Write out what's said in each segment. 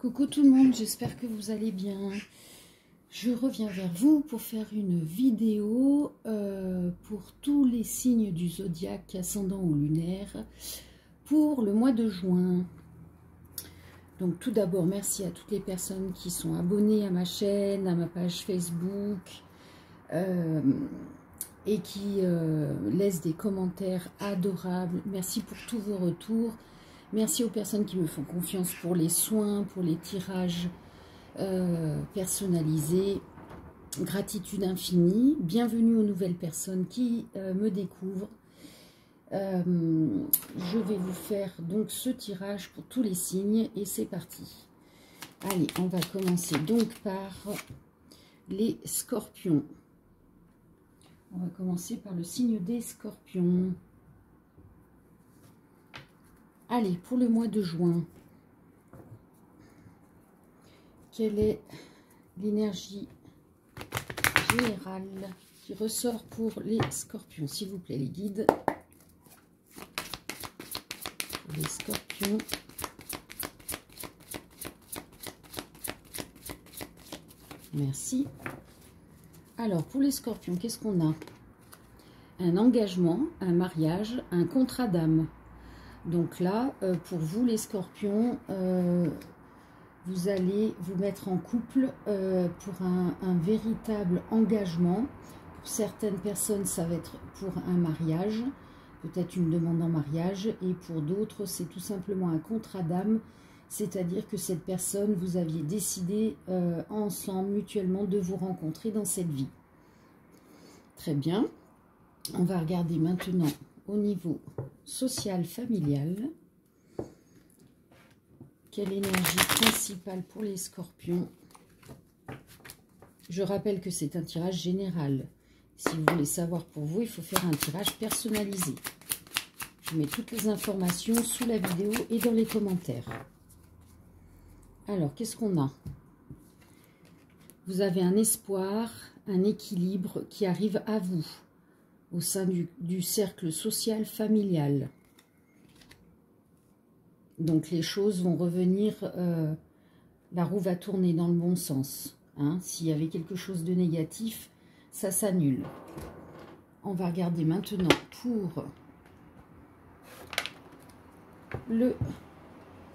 Coucou tout le monde, j'espère que vous allez bien. Je reviens vers vous pour faire une vidéo pour tous les signes du zodiaque, ascendant ou lunaire, pour le mois de juin. Donc tout d'abord, merci à toutes les personnes qui sont abonnées à ma chaîne, à ma page Facebook, et qui laissent des commentaires adorables. Merci pour tous vos retours. Merci aux personnes qui me font confiance pour les soins, pour les tirages personnalisés. Gratitude infinie. Bienvenue aux nouvelles personnes qui me découvrent. Je vais vous faire donc ce tirage pour tous les signes et c'est parti. Allez, on va commencer donc par les scorpions. On va commencer par le signe des scorpions. Allez, pour le mois de juin, quelle est l'énergie générale qui ressort pour les scorpions? S'il vous plaît, les guides. Pour les scorpions. Merci. Alors, pour les scorpions, qu'est-ce qu'on a? Un engagement, un mariage, un contrat d'âme. Donc là, pour vous les scorpions, vous allez vous mettre en couple pour un véritable engagement. Pour certaines personnes, ça va être pour un mariage, peut-être une demande en mariage. Et pour d'autres, c'est tout simplement un contrat d'âme. C'est-à-dire que cette personne, vous aviez décidé ensemble, mutuellement, de vous rencontrer dans cette vie. Très bien. On va regarder maintenant au niveau social, familial. Quelle énergie principale pour les scorpions? Je rappelle que c'est un tirage général. Si vous voulez savoir pour vous, il faut faire un tirage personnalisé. Je mets toutes les informations sous la vidéo et dans les commentaires. Alors, qu'est-ce qu'on a? Vous avez un espoir, un équilibre qui arrive à vous au sein du cercle social familial. Donc les choses vont revenir, la roue va tourner dans le bon sens. Hein. S'il y avait quelque chose de négatif, ça s'annule. On va regarder maintenant pour le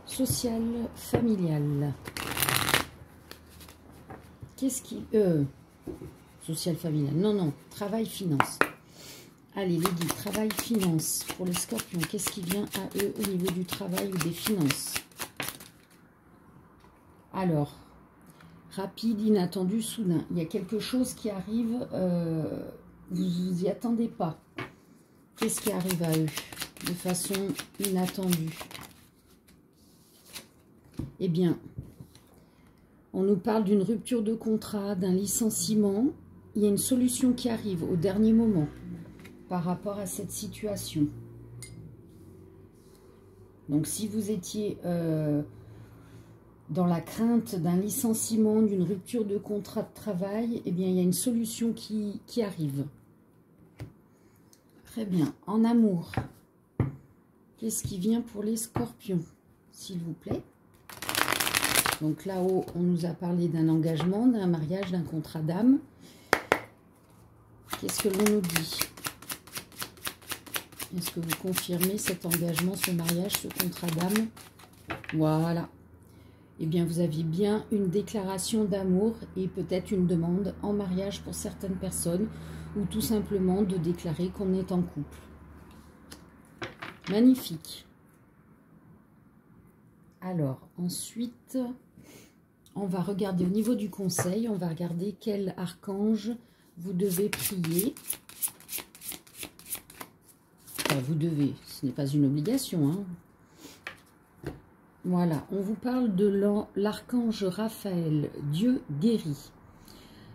social familial. Qu'est-ce qui... social familial, non, travail, finance. Allez, les guides, travail, finance. Pour les scorpions, qu'est-ce qui vient à eux au niveau du travail ou des finances? Alors, rapide, inattendu, soudain. Il y a quelque chose qui arrive, vous ne vous y attendez pas. Qu'est-ce qui arrive à eux de façon inattendue? Eh bien, on nous parle d'une rupture de contrat, d'un licenciement. Il y a une solution qui arrive au dernier moment par rapport à cette situation. Donc, si vous étiez dans la crainte d'un licenciement, d'une rupture de contrat de travail, eh bien, il y a une solution qui arrive. Très bien. En amour, qu'est-ce qui vient pour les scorpions, s'il vous plaît? Donc, là-haut, on nous a parlé d'un engagement, d'un mariage, d'un contrat d'âme. Qu'est-ce que l'on nous dit? Est-ce que vous confirmez cet engagement, ce mariage, ce contrat d'âme? Voilà. Eh bien, vous aviez bien une déclaration d'amour et peut-être une demande en mariage pour certaines personnes ou tout simplement de déclarer qu'on est en couple. Magnifique. Alors, ensuite, on va regarder au niveau du conseil, on va regarder quel archange vous devez prier. Enfin, vous devez, ce n'est pas une obligation. Hein. Voilà, on vous parle de l'archange Raphaël, Dieu guérit.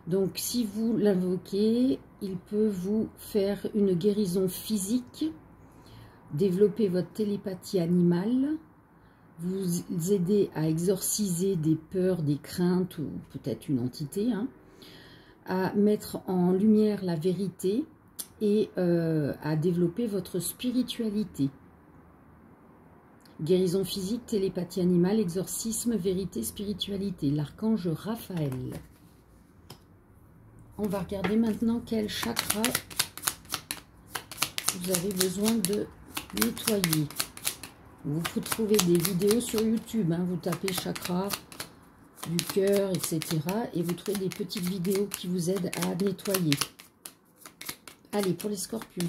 Donc, si vous l'invoquez, il peut vous faire une guérison physique, développer votre télépathie animale, vous aider à exorciser des peurs, des craintes ou peut-être une entité, hein, à mettre en lumière la vérité et à développer votre spiritualité. Guérison physique, télépathie animale, exorcisme, vérité, spiritualité. L'archange Raphaël. On va regarder maintenant quel chakra vous avez besoin de nettoyer. Vous pouvez trouver des vidéos sur YouTube. Hein, vous tapez chakra du cœur, etc. Et vous trouvez des petites vidéos qui vous aident à nettoyer. Allez, pour les scorpions.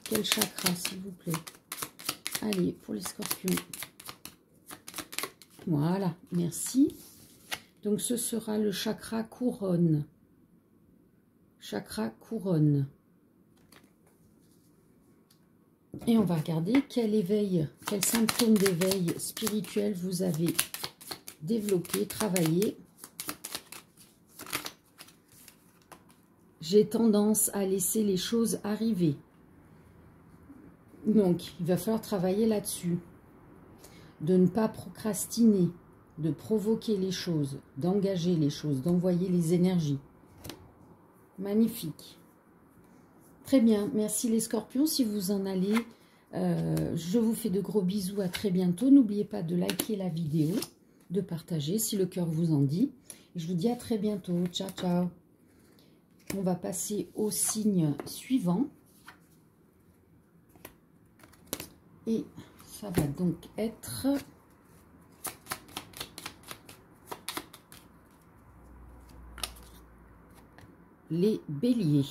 Quel chakra, s'il vous plaît? Allez, pour les scorpions. Voilà, merci. Donc, ce sera le chakra couronne. Chakra couronne. Et on va regarder quel éveil, quel symptôme d'éveil spirituel vous avez développé, travaillé. J'ai tendance à laisser les choses arriver. Donc, il va falloir travailler là-dessus. De ne pas procrastiner, de provoquer les choses, d'engager les choses, d'envoyer les énergies. Magnifique. Très bien, merci les scorpions. Si vous en allez, je vous fais de gros bisous. À très bientôt. N'oubliez pas de liker la vidéo, de partager si le cœur vous en dit. Et je vous dis à très bientôt. Ciao, ciao. On va passer au signe suivant. Et ça va donc être les béliers.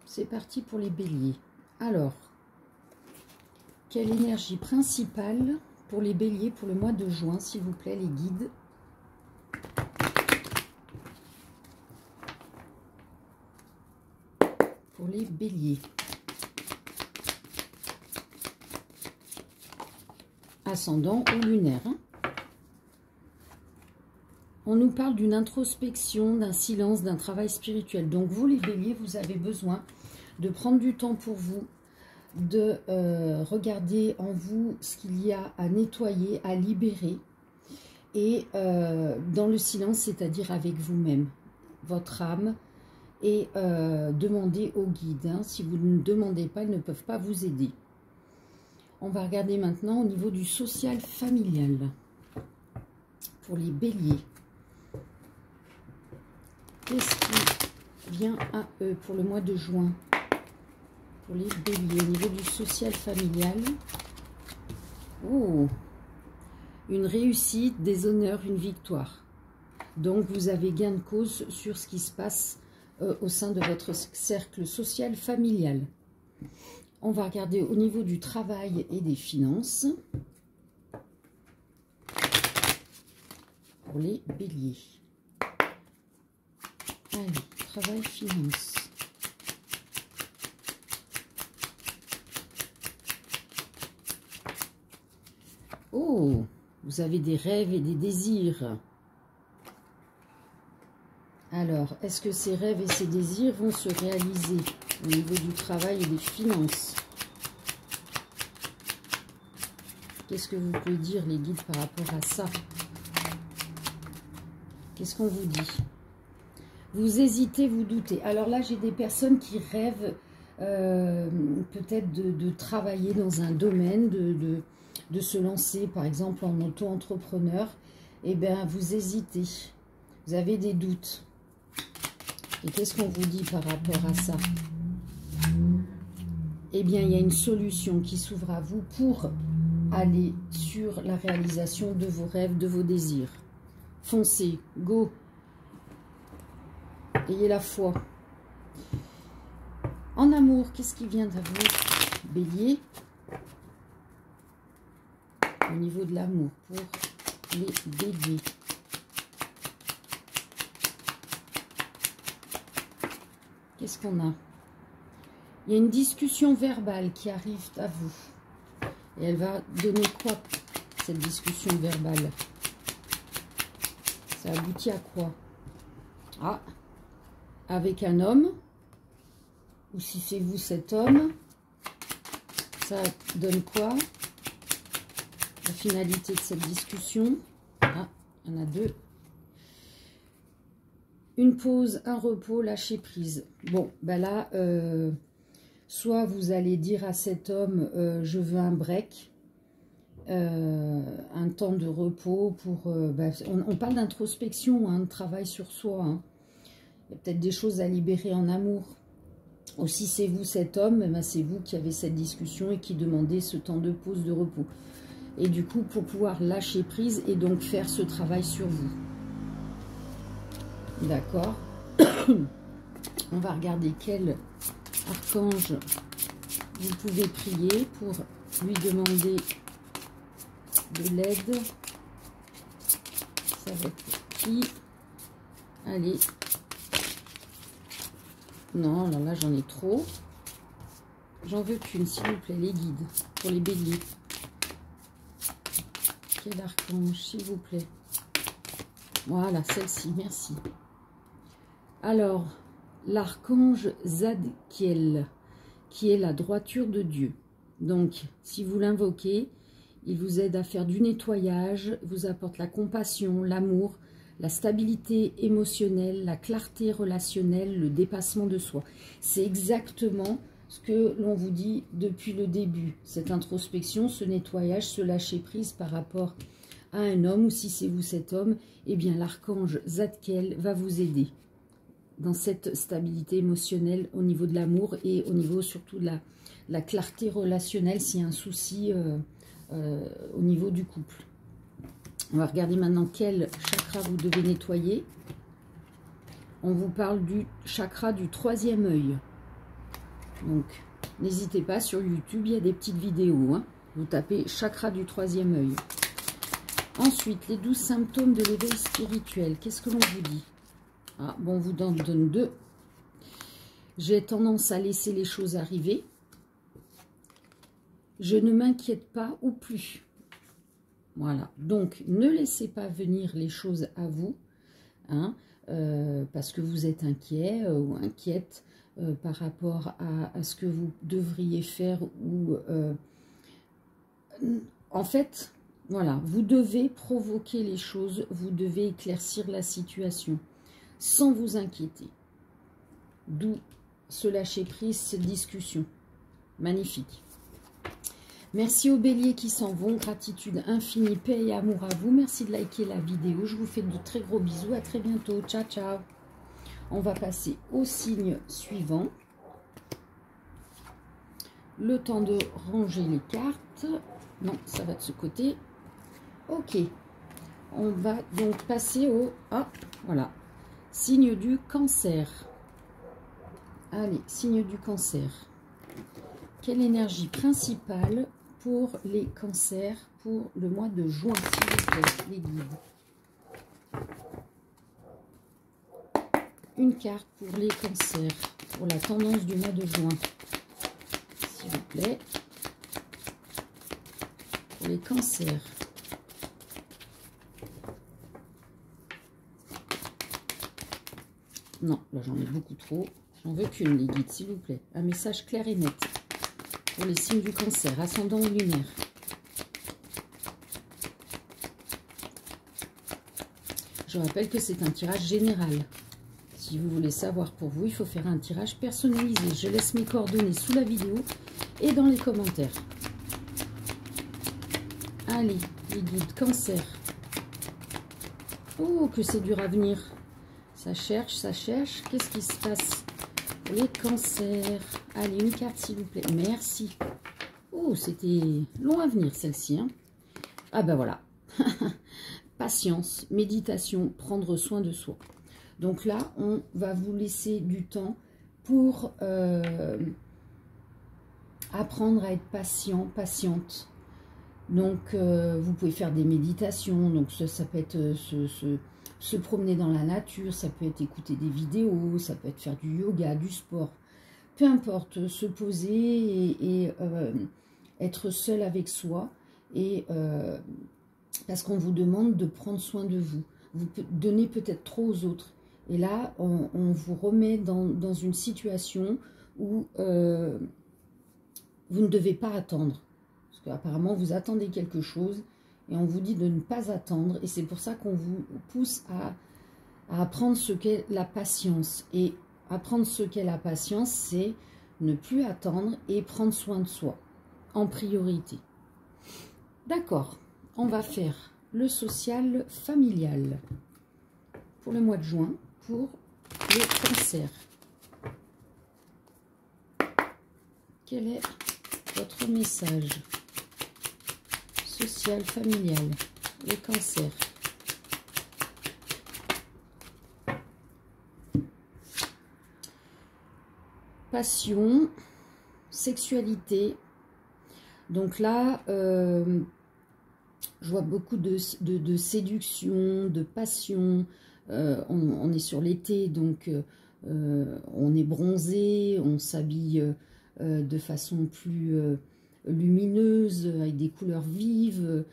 C'est parti pour les béliers. Alors, quelle énergie principale pour les béliers pour le mois de juin, s'il vous plaît, les guides? Pour les béliers. Ascendant ou lunaire. Hein. On nous parle d'une introspection, d'un silence, d'un travail spirituel. Donc vous, les béliers, vous avez besoin de prendre du temps pour vous, de regarder en vous ce qu'il y a à nettoyer, à libérer. Et dans le silence, c'est-à-dire avec vous-même, votre âme, et demander aux guides. Hein. Si vous ne demandez pas, ils ne peuvent pas vous aider. On va regarder maintenant au niveau du social familial. Pour les béliers. Qu'est-ce qui vient à eux pour le mois de juin? Pour les béliers, au niveau du social familial. Oh, une réussite, des honneurs, une victoire. Donc, vous avez gain de cause sur ce qui se passe au sein de votre cercle social familial. On va regarder au niveau du travail et des finances. Pour les béliers. Allez, travail, finance. Oh, vous avez des rêves et des désirs. Alors, est-ce que ces rêves et ces désirs vont se réaliser au niveau du travail et des finances? Qu'est-ce que vous pouvez dire, les guides, par rapport à ça? Qu'est-ce qu'on vous dit? Vous hésitez, vous doutez. Alors là, j'ai des personnes qui rêvent peut-être de travailler dans un domaine, de se lancer, par exemple, en auto-entrepreneur. Eh bien, vous hésitez. Vous avez des doutes. Et qu'est-ce qu'on vous dit par rapport à ça? Eh bien, il y a une solution qui s'ouvre à vous pour aller sur la réalisation de vos rêves, de vos désirs. Foncez, go! Ayez la foi. En amour, qu'est-ce qui vient à vous, bélier? Au niveau de l'amour, pour les béliers. Qu'est-ce qu'on a? Il y a une discussion verbale qui arrive à vous. Et elle va donner quoi, cette discussion verbale? Ça aboutit à quoi? Ah, avec un homme, ou si c'est vous cet homme, ça donne quoi? La finalité de cette discussion. Ah, il y en a deux. Une pause, un repos, lâcher prise. Bon, ben là, soit vous allez dire à cet homme, je veux un break, un temps de repos pour... on parle d'introspection, hein, de travail sur soi. Hein. Il y a peut-être des choses à libérer en amour. Ou si c'est vous cet homme, ben c'est vous qui avez cette discussion et qui demandez ce temps de pause, de repos. Et du coup, pour pouvoir lâcher prise et donc faire ce travail sur vous. D'accord. On va regarder quel archange vous pouvez prier pour lui demander de l'aide. Ça va être qui? Allez. Non, alors là j'en ai trop. J'en veux qu'une, s'il vous plaît, les guides, pour les béliers. Quel archange, s'il vous plaît? Voilà, celle-ci, merci. Alors, l'archange Zadkiel, qui est la droiture de Dieu. Donc, si vous l'invoquez, il vous aide à faire du nettoyage, vous apporte la compassion, l'amour, la stabilité émotionnelle, la clarté relationnelle, le dépassement de soi. C'est exactement ce que l'on vous dit depuis le début. Cette introspection, ce nettoyage, ce lâcher prise par rapport à un homme, ou si c'est vous cet homme, eh bien l'archange Zadkiel va vous aider dans cette stabilité émotionnelle au niveau de l'amour et au niveau surtout de la clarté relationnelle s'il y a un souci au niveau du couple. On va regarder maintenant quel chakra vous devez nettoyer. On vous parle du chakra du troisième œil. Donc, n'hésitez pas, sur YouTube, il y a des petites vidéos. Hein. Vous tapez chakra du troisième œil. Ensuite, les 12 symptômes de l'éveil spirituel. Qu'est-ce que l'on vous dit? Ah, bon, on vous donne 2. J'ai tendance à laisser les choses arriver. Je ne m'inquiète pas ou plus. Voilà, donc ne laissez pas venir les choses à vous, hein, parce que vous êtes inquiet ou inquiète par rapport à ce que vous devriez faire. Ou en fait, voilà, vous devez provoquer les choses, vous devez éclaircir la situation sans vous inquiéter. D'où ce lâcher-prise, cette discussion. Magnifique. Merci aux béliers qui s'en vont. Gratitude infinie, paix et amour à vous. Merci de liker la vidéo. Je vous fais de très gros bisous. À très bientôt. Ciao, ciao. On va passer au signe suivant. Le temps de ranger les cartes. Non, ça va de ce côté. Ok. On va donc passer au... Ah, voilà. Signe du cancer. Allez, signe du cancer. Quelle énergie principale pour les cancers pour le mois de juin, s'il vous plaît, les guides? Une carte pour les cancers, pour la tendance du mois de juin, s'il vous plaît. Pour les cancers. Non, là j'en ai beaucoup trop. J'en veux qu'une, les guides, s'il vous plaît. Un message clair et net. Pour les signes du cancer, ascendant ou lunaire. Je rappelle que c'est un tirage général. Si vous voulez savoir pour vous, il faut faire un tirage personnalisé. Je laisse mes coordonnées sous la vidéo et dans les commentaires. Allez, les guides, cancer. Oh, que c'est dur à venir. Ça cherche, ça cherche. Qu'est-ce qui se passe pour les cancers? Allez, une carte s'il vous plaît. Merci. Oh, c'était long à venir celle-ci. Hein. Ah ben voilà. Patience, méditation, prendre soin de soi. Donc là, on va vous laisser du temps pour apprendre à être patient, patiente. Donc, vous pouvez faire des méditations. Donc, ça peut être se promener dans la nature. Ça peut être écouter des vidéos. Ça peut être faire du yoga, du sport. Peu importe, se poser et être seul avec soi. Et parce qu'on vous demande de prendre soin de vous. Vous donnez peut-être trop aux autres. Et là, on vous remet dans une situation où vous ne devez pas attendre. Parce qu'apparemment, vous attendez quelque chose et on vous dit de ne pas attendre. Et c'est pour ça qu'on vous pousse à apprendre ce qu'est la patience. Et apprendre ce qu'est la patience, c'est ne plus attendre et prendre soin de soi en priorité. D'accord, on va faire le social familial pour le mois de juin pour le cancer. Quel est votre message social familial, le cancer? Passion, sexualité. Donc là, je vois beaucoup de séduction, de passion. On est sur l'été, donc on est bronzé, on s'habille de façon plus lumineuse, avec des couleurs vives.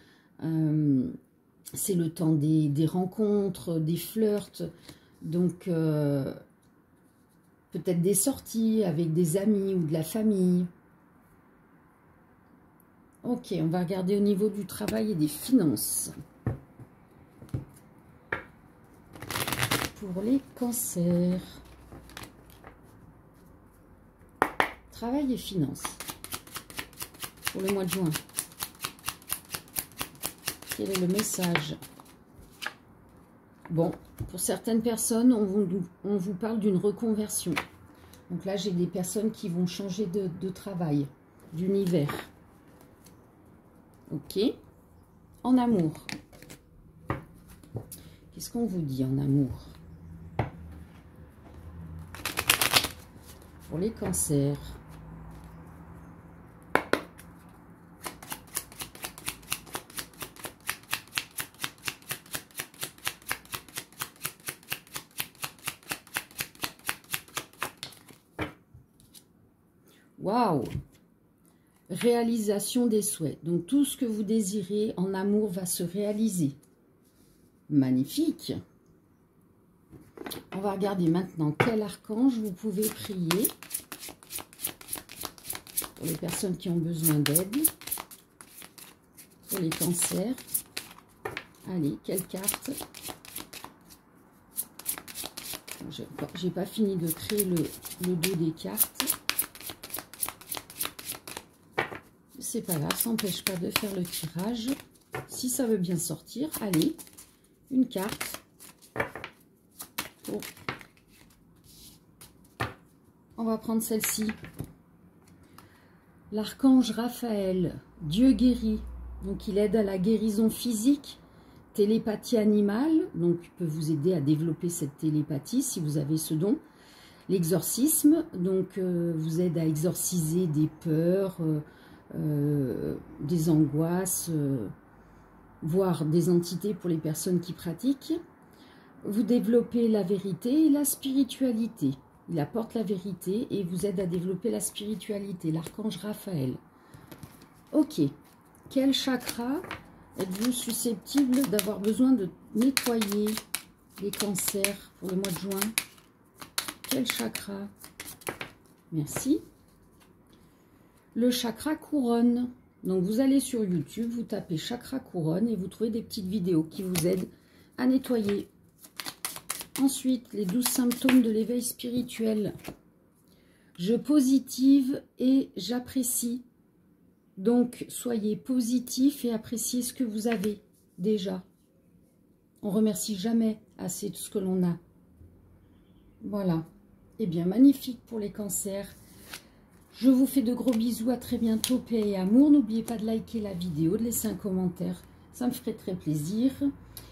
C'est le temps des rencontres, des flirts. Donc peut-être des sorties avec des amis ou de la famille. Ok, on va regarder au niveau du travail et des finances. Pour les cancers. Travail et finances. Pour le mois de juin. Quel est le message? Bon, pour certaines personnes, on vous parle d'une reconversion. Donc là, j'ai des personnes qui vont changer de travail, d'univers. Ok. En amour. Qu'est-ce qu'on vous dit en amour? Pour les cancers. Waouh! Réalisation des souhaits. Donc, tout ce que vous désirez en amour va se réaliser. Magnifique! On va regarder maintenant quel archange vous pouvez prier pour les personnes qui ont besoin d'aide. Pour les cancers. Allez, quelle carte? J'ai pas fini de créer le dos des cartes. C'est pas grave, ça n'empêche pas de faire le tirage. Si ça veut bien sortir, allez, une carte. Oh. On va prendre celle-ci. L'archange Raphaël, Dieu guérit. Donc il aide à la guérison physique, télépathie animale. Donc il peut vous aider à développer cette télépathie si vous avez ce don. L'exorcisme, donc vous aide à exorciser des peurs, des angoisses, voire des entités pour les personnes qui pratiquent. Vous développez la vérité et la spiritualité. Il apporte la vérité et vous aide à développer la spiritualité, l'archange Raphaël. Ok. Quel chakra êtes-vous susceptible d'avoir besoin de nettoyer les cancers pour le mois de juin? Quel chakra? Merci. Le chakra couronne. Donc vous allez sur YouTube, vous tapez chakra couronne et vous trouvez des petites vidéos qui vous aident à nettoyer. Ensuite, les 12 symptômes de l'éveil spirituel. Je positive et j'apprécie. Donc soyez positif et appréciez ce que vous avez déjà. On remercie jamais assez de ce que l'on a. Voilà. Eh bien, magnifique pour les cancers. Je vous fais de gros bisous, à très bientôt, paix et amour. N'oubliez pas de liker la vidéo, de laisser un commentaire, ça me ferait très plaisir.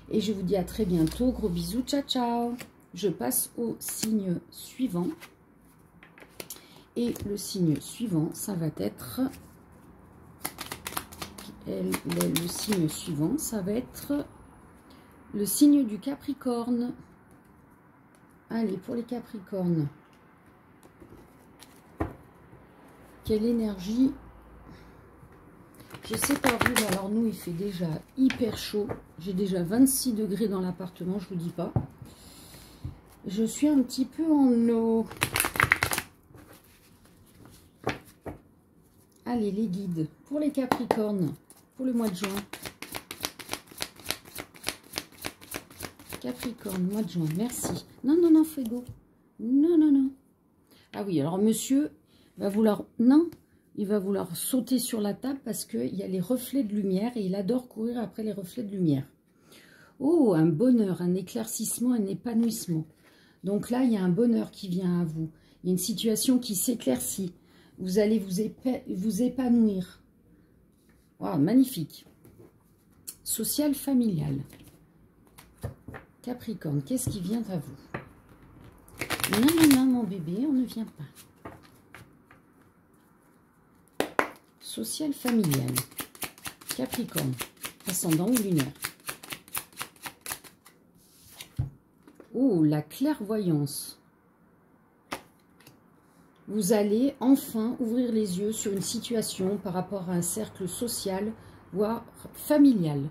Et je vous dis à très bientôt, gros bisous, ciao ciao. Je passe au signe suivant. Et le signe suivant, ça va être... Le signe suivant, ça va être le signe du Capricorne. Allez, pour les Capricornes. Quelle énergie? Je sais pas vous, mais alors nous il fait déjà hyper chaud. J'ai déjà 26 degrés dans l'appartement, je vous dis pas. Je suis un petit peu en eau. Allez, les guides pour les Capricornes pour le mois de juin. Capricorne, mois de juin, merci. Non, non, non, Fuego. Non, non, non. Ah oui, alors monsieur, Il va vouloir... Non, il va vouloir sauter sur la table parce qu'il y a les reflets de lumière et il adore courir après les reflets de lumière. Oh, un bonheur, un éclaircissement, un épanouissement. Donc là, il y a un bonheur qui vient à vous. Il y a une situation qui s'éclaircit. Vous allez vous épanouir. Wow, magnifique. Social, familial. Capricorne, qu'est-ce qui vient à vous? Non, non, non, mon bébé, on ne vient pas. Social, familial. Capricorne, ascendant ou lunaire. Oh, la clairvoyance. Vous allez enfin ouvrir les yeux sur une situation par rapport à un cercle social, voire familial.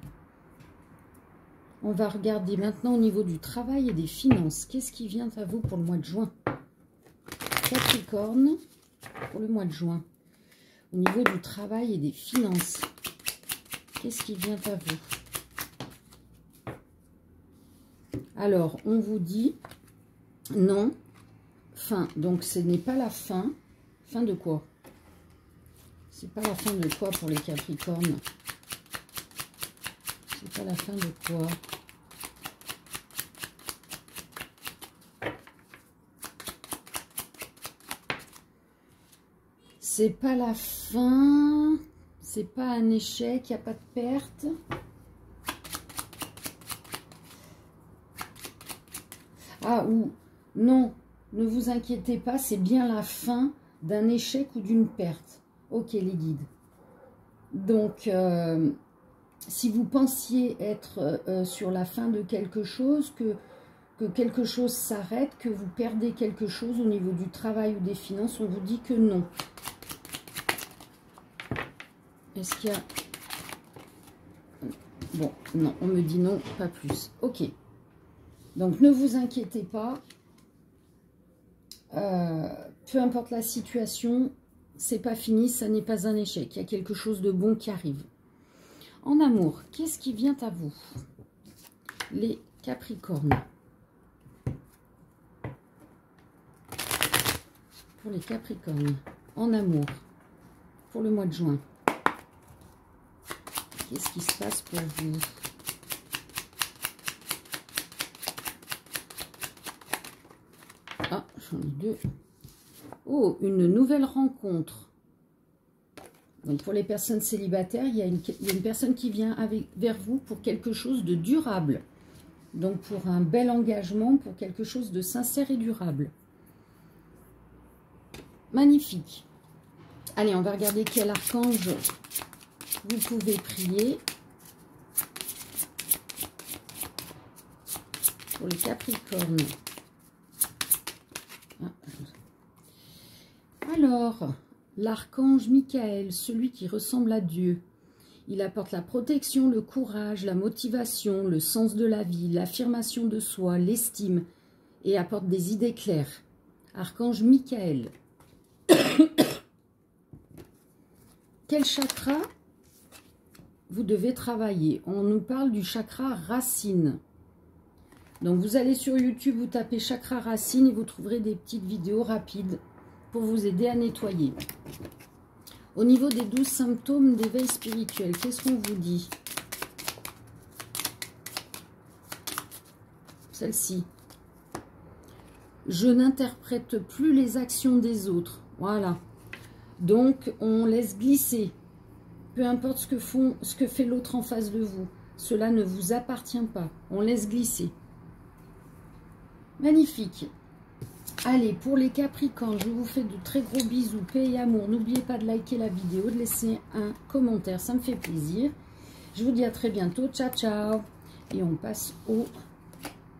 On va regarder maintenant au niveau du travail et des finances. Qu'est-ce qui vient à vous pour le mois de juin? Capricorne, pour le mois de juin. Au niveau du travail et des finances, qu'est-ce qui vient à vous? Alors, on vous dit non, fin. Donc, ce n'est pas la fin. Fin de quoi? C'est pas la fin de quoi pour les Capricornes? C'est pas la fin de quoi? C'est pas la fin. C'est pas un échec, il n'y a pas de perte. Ah, ou non, ne vous inquiétez pas, c'est bien la fin d'un échec ou d'une perte. Ok, les guides. Donc, si vous pensiez être sur la fin de quelque chose, que quelque chose s'arrête, que vous perdez quelque chose au niveau du travail ou des finances, on vous dit que non. Est-ce qu'il y a... Bon, non, on me dit non, pas plus. Ok. Donc, ne vous inquiétez pas. Peu importe la situation, c'est pas fini, ça n'est pas un échec. Il y a quelque chose de bon qui arrive. En amour, qu'est-ce qui vient à vous? Les Capricornes. Pour les Capricornes. En amour. Pour le mois de juin. Qu'est-ce qui se passe pour vous? Ah, j'en ai deux. Oh, une nouvelle rencontre. Donc, pour les personnes célibataires, il y a une personne qui vient vers vous pour quelque chose de durable. Donc, pour un bel engagement, pour quelque chose de sincère et durable. Magnifique. Allez, on va regarder quel archange vous pouvez prier. Pour les Capricornes. Alors, l'archange Michael, celui qui ressemble à Dieu, il apporte la protection, le courage, la motivation, le sens de la vie, l'affirmation de soi, l'estime et apporte des idées claires. Archange Michael. Quel chakra vous devez travailler? On nous parle du chakra racine. Donc, vous allez sur YouTube, vous tapez chakra racine et vous trouverez des petites vidéos rapides pour vous aider à nettoyer. Au niveau des 12 symptômes d'éveil spirituel, qu'est-ce qu'on vous dit? Celle-ci. Je n'interprète plus les actions des autres. Voilà. Donc, on laisse glisser. Peu importe ce que fait l'autre en face de vous. Cela ne vous appartient pas. On laisse glisser. Magnifique. Allez, pour les Capricornes, je vous fais de très gros bisous, paix et amour. N'oubliez pas de liker la vidéo, de laisser un commentaire, ça me fait plaisir. Je vous dis à très bientôt, ciao ciao. Et on passe au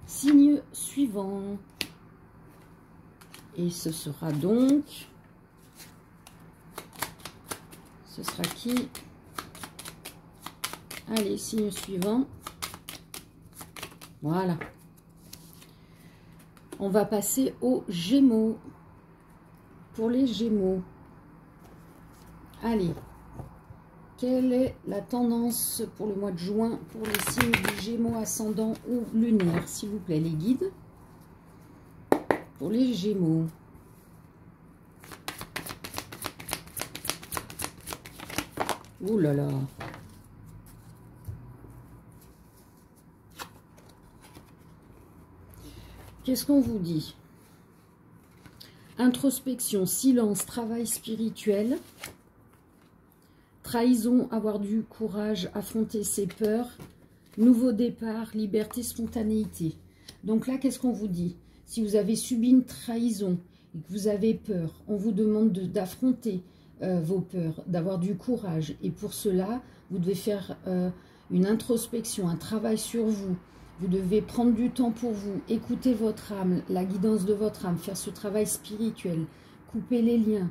signe suivant. Et ce sera donc... Ce sera qui? Allez, signe suivant. Voilà. On va passer aux Gémeaux. Pour les Gémeaux. Allez. Quelle est la tendance pour le mois de juin pour les signes du Gémeaux ascendant ou lunaire, s'il vous plaît, les guides? Pour les Gémeaux. Ouh là là. Qu'est-ce qu'on vous dit? Introspection, silence, travail spirituel, trahison, avoir du courage, affronter ses peurs, nouveau départ, liberté, spontanéité. Donc là, qu'est-ce qu'on vous dit? Si vous avez subi une trahison et que vous avez peur, on vous demande d'affronter vos peurs, d'avoir du courage. Et pour cela, vous devez faire une introspection, un travail sur vous. Vous devez prendre du temps pour vous, écouter votre âme, la guidance de votre âme, faire ce travail spirituel, couper les liens.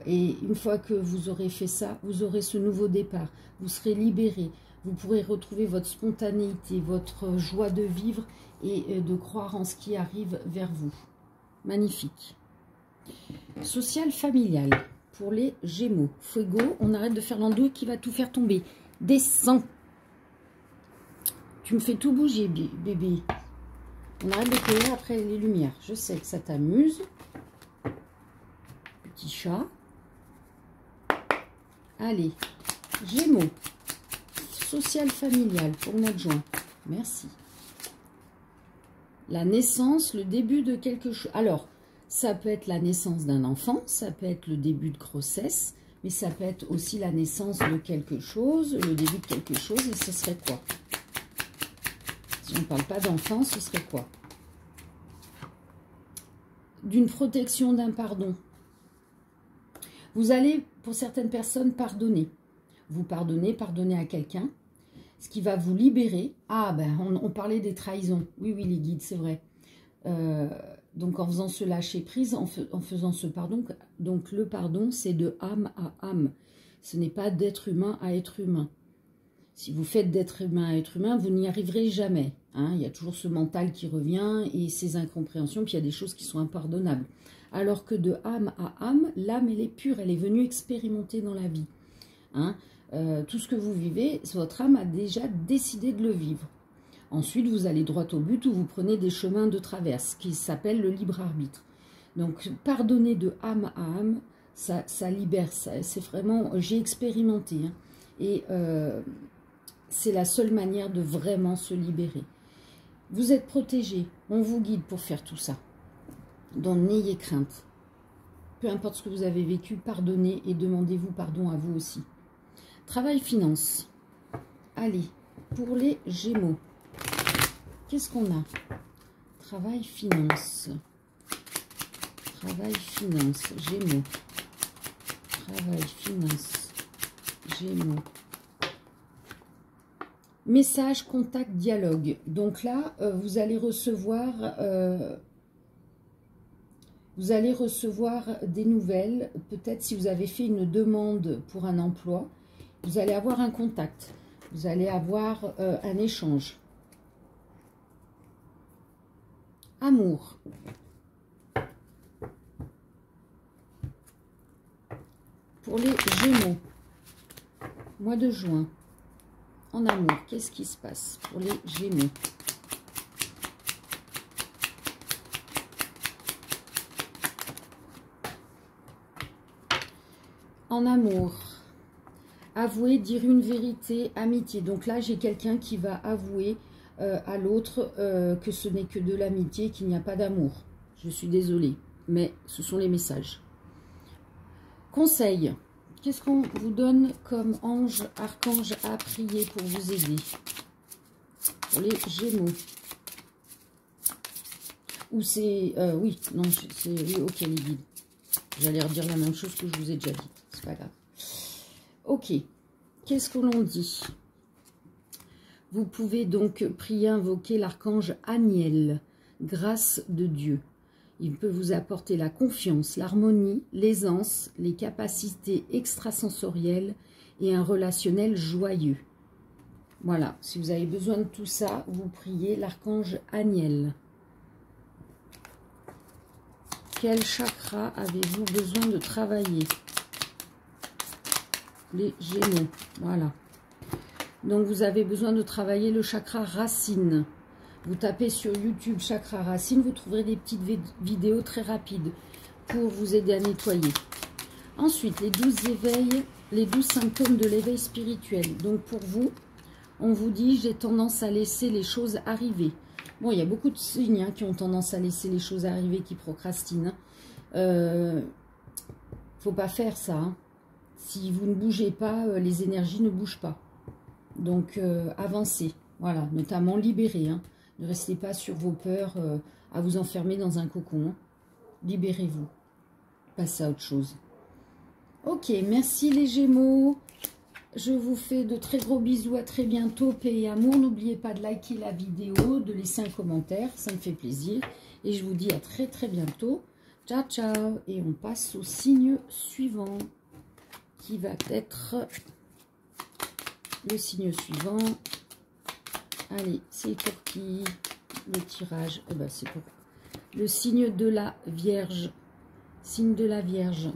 Et une fois que vous aurez fait ça, vous aurez ce nouveau départ. Vous serez libéré. Vous pourrez retrouver votre spontanéité, votre joie de vivre et de croire en ce qui arrive vers vous. Magnifique. Social, familial. Pour les Gémeaux. Fuego, on arrête de faire l'andouille qui va tout faire tomber. Descends. Tu me fais tout bouger, bébé. On arrête de courir après les lumières. Je sais que ça t'amuse. Petit chat. Allez. Gémeaux. Social, familial pour le mois de juin. Merci. La naissance, le début de quelque chose. Alors, ça peut être la naissance d'un enfant, ça peut être le début de grossesse, mais ça peut être aussi la naissance de quelque chose, le début de quelque chose, et ce serait quoi? Si on ne parle pas d'enfant, ce serait quoi? D'une protection, d'un pardon. Vous allez, pour certaines personnes, pardonner. Vous pardonnez à quelqu'un, ce qui va vous libérer. Ah, ben, on parlait des trahisons. Oui, oui, les guides, c'est vrai. Donc, en faisant ce lâcher-prise, en faisant ce pardon, donc le pardon, c'est de âme à âme. Ce n'est pas d'être humain à être humain. Si vous faites d'être humain à être humain, vous n'y arriverez jamais. Hein. Il y a toujours ce mental qui revient et ces incompréhensions, puis il y a des choses qui sont impardonnables. Alors que de âme à âme, l'âme, elle est pure, elle est venue expérimenter dans la vie. Hein. Tout ce que vous vivez, votre âme a déjà décidé de le vivre. Ensuite, vous allez droit au but où vous prenez des chemins de traverse qui s'appellent le libre arbitre. Donc, pardonner de âme à âme, ça libère. C'est vraiment, j'ai expérimenté. Hein, et c'est la seule manière de vraiment se libérer. Vous êtes protégé, on vous guide pour faire tout ça. Donc, n'ayez crainte. Peu importe ce que vous avez vécu, pardonnez et demandez-vous pardon à vous aussi. Travail, finance. Allez, pour les Gémeaux. Qu'est-ce qu'on a? Travail, finance. Travail, finance. Gémeaux. Travail, finance. Gémeaux. Message, contact, dialogue. Donc là, vous allez recevoir des nouvelles. Peut-être si vous avez fait une demande pour un emploi, vous allez avoir un contact. Vous allez avoir un échange. Amour. Pour les Gémeaux, mois de juin. En amour, qu'est-ce qui se passe pour les Gémeaux? En amour, avouer, dire une vérité, amitié. Donc là, j'ai quelqu'un qui va avouer à l'autre que ce n'est que de l'amitié, qu'il n'y a pas d'amour. Je suis désolée, mais ce sont les messages. Conseil. Qu'est-ce qu'on vous donne comme ange, archange à prier pour vous aider? Pour les Gémeaux. Ou c'est... oui, non, c'est... Oui, ok, les guides. J'allais redire la même chose que je vous ai déjà dit. C'est pas grave. Ok. Qu'est-ce que l'on dit? Vous pouvez donc prier, invoquer l'archange Aniel, grâce de Dieu. Il peut vous apporter la confiance, l'harmonie, l'aisance, les capacités extrasensorielles et un relationnel joyeux. Voilà, si vous avez besoin de tout ça, vous priez l'archange Aniel. Quel chakra avez-vous besoin de travailler? Les Gémeaux, voilà. Donc vous avez besoin de travailler le chakra racine. Vous tapez sur YouTube chakra racine, vous trouverez des petites vidéos très rapides pour vous aider à nettoyer. Ensuite, les 12 éveils les 12 symptômes de l'éveil spirituel. Donc pour vous, on vous dit, j'ai tendance à laisser les choses arriver. Bon, il y a beaucoup de signes hein, qui ont tendance à laisser les choses arriver, qui procrastinent. Faut pas faire ça. Hein. Si vous ne bougez pas, les énergies ne bougent pas. Donc, avancez. Voilà, notamment libérez. Hein. Ne restez pas sur vos peurs à vous enfermer dans un cocon. Hein. Libérez-vous. Passez à autre chose. Ok, merci les Gémeaux. Je vous fais de très gros bisous. À très bientôt. Paix et amour. N'oubliez pas de liker la vidéo, de laisser un commentaire. Ça me fait plaisir. Et je vous dis à très très bientôt. Ciao, ciao. Et on passe au signe suivant, qui va être le signe suivant. Allez, c'est pour qui le tirage? Eh ben, c'est pour le signe de la Vierge. Signe de la Vierge.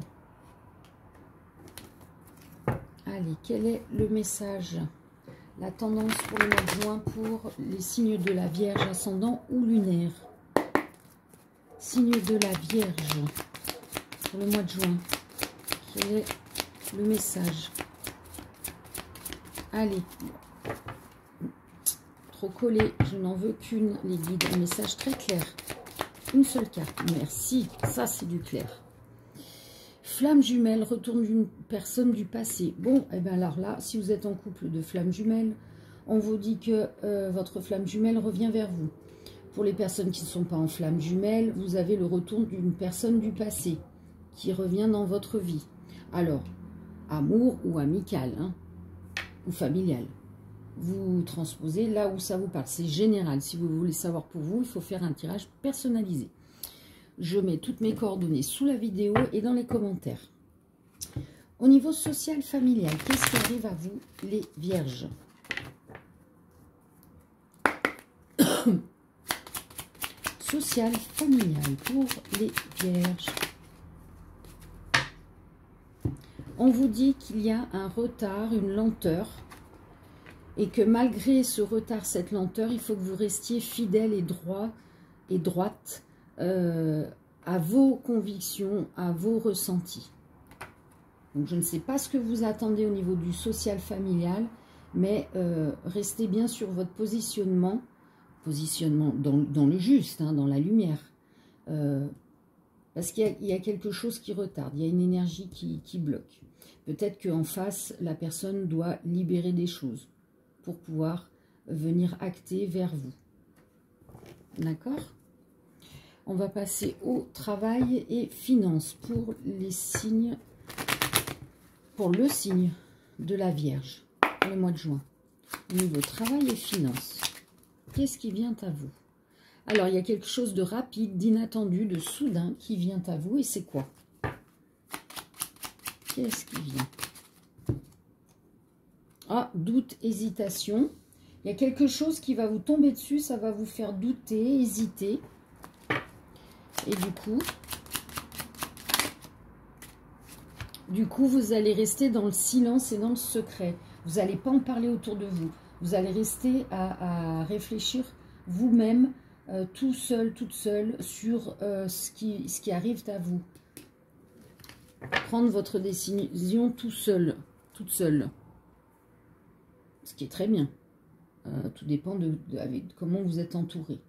Allez, quel est le message? La tendance pour le mois de juin pour les signes de la Vierge, ascendant ou lunaire? Signe de la Vierge pour le mois de juin. Quel est le message? Allez, trop collé, je n'en veux qu'une, les guides. Un message très clair. Une seule carte. Merci, ça c'est du clair. Flamme jumelle, retourne d'une personne du passé. Bon, et bien alors là, si vous êtes en couple de flamme jumelle, on vous dit que votre flamme jumelle revient vers vous. Pour les personnes qui ne sont pas en flamme jumelle, vous avez le retour d'une personne du passé qui revient dans votre vie. Alors, amour ou amical, hein, ou familial. Vous transposez là où ça vous parle. C'est général. Si vous voulez savoir pour vous, il faut faire un tirage personnalisé. Je mets toutes mes coordonnées sous la vidéo et dans les commentaires. Au niveau social, familial, qu'est-ce qui arrive à vous, les Vierges? Social, familial pour les Vierges. On vous dit qu'il y a un retard, une lenteur, et que malgré ce retard, cette lenteur, il faut que vous restiez fidèle et droit et droite à vos convictions, à vos ressentis. Donc je ne sais pas ce que vous attendez au niveau du social familial, mais restez bien sur votre positionnement dans le juste, hein, dans la lumière. Parce qu'il y a quelque chose qui retarde, il y a une énergie qui bloque. Peut-être qu'en face, la personne doit libérer des choses pour pouvoir venir acter vers vous. D'accord? On va passer au travail et finances pour les signes, pour le signe de la Vierge, pour le mois de juin. Au niveau travail et finances, qu'est-ce qui vient à vous? Alors, il y a quelque chose de rapide, d'inattendu, de soudain qui vient à vous. Et c'est quoi? Qu'est-ce qui vient? Ah, doute, hésitation. Il y a quelque chose qui va vous tomber dessus, ça va vous faire douter, hésiter. Et du coup, vous allez rester dans le silence et dans le secret. Vous n'allez pas en parler autour de vous. Vous allez rester à réfléchir vous-même, tout seul, toute seule, sur ce qui arrive à vous. Prendre votre décision tout seul, toute seule. Ce qui est très bien. Tout dépend de comment vous êtes entouré.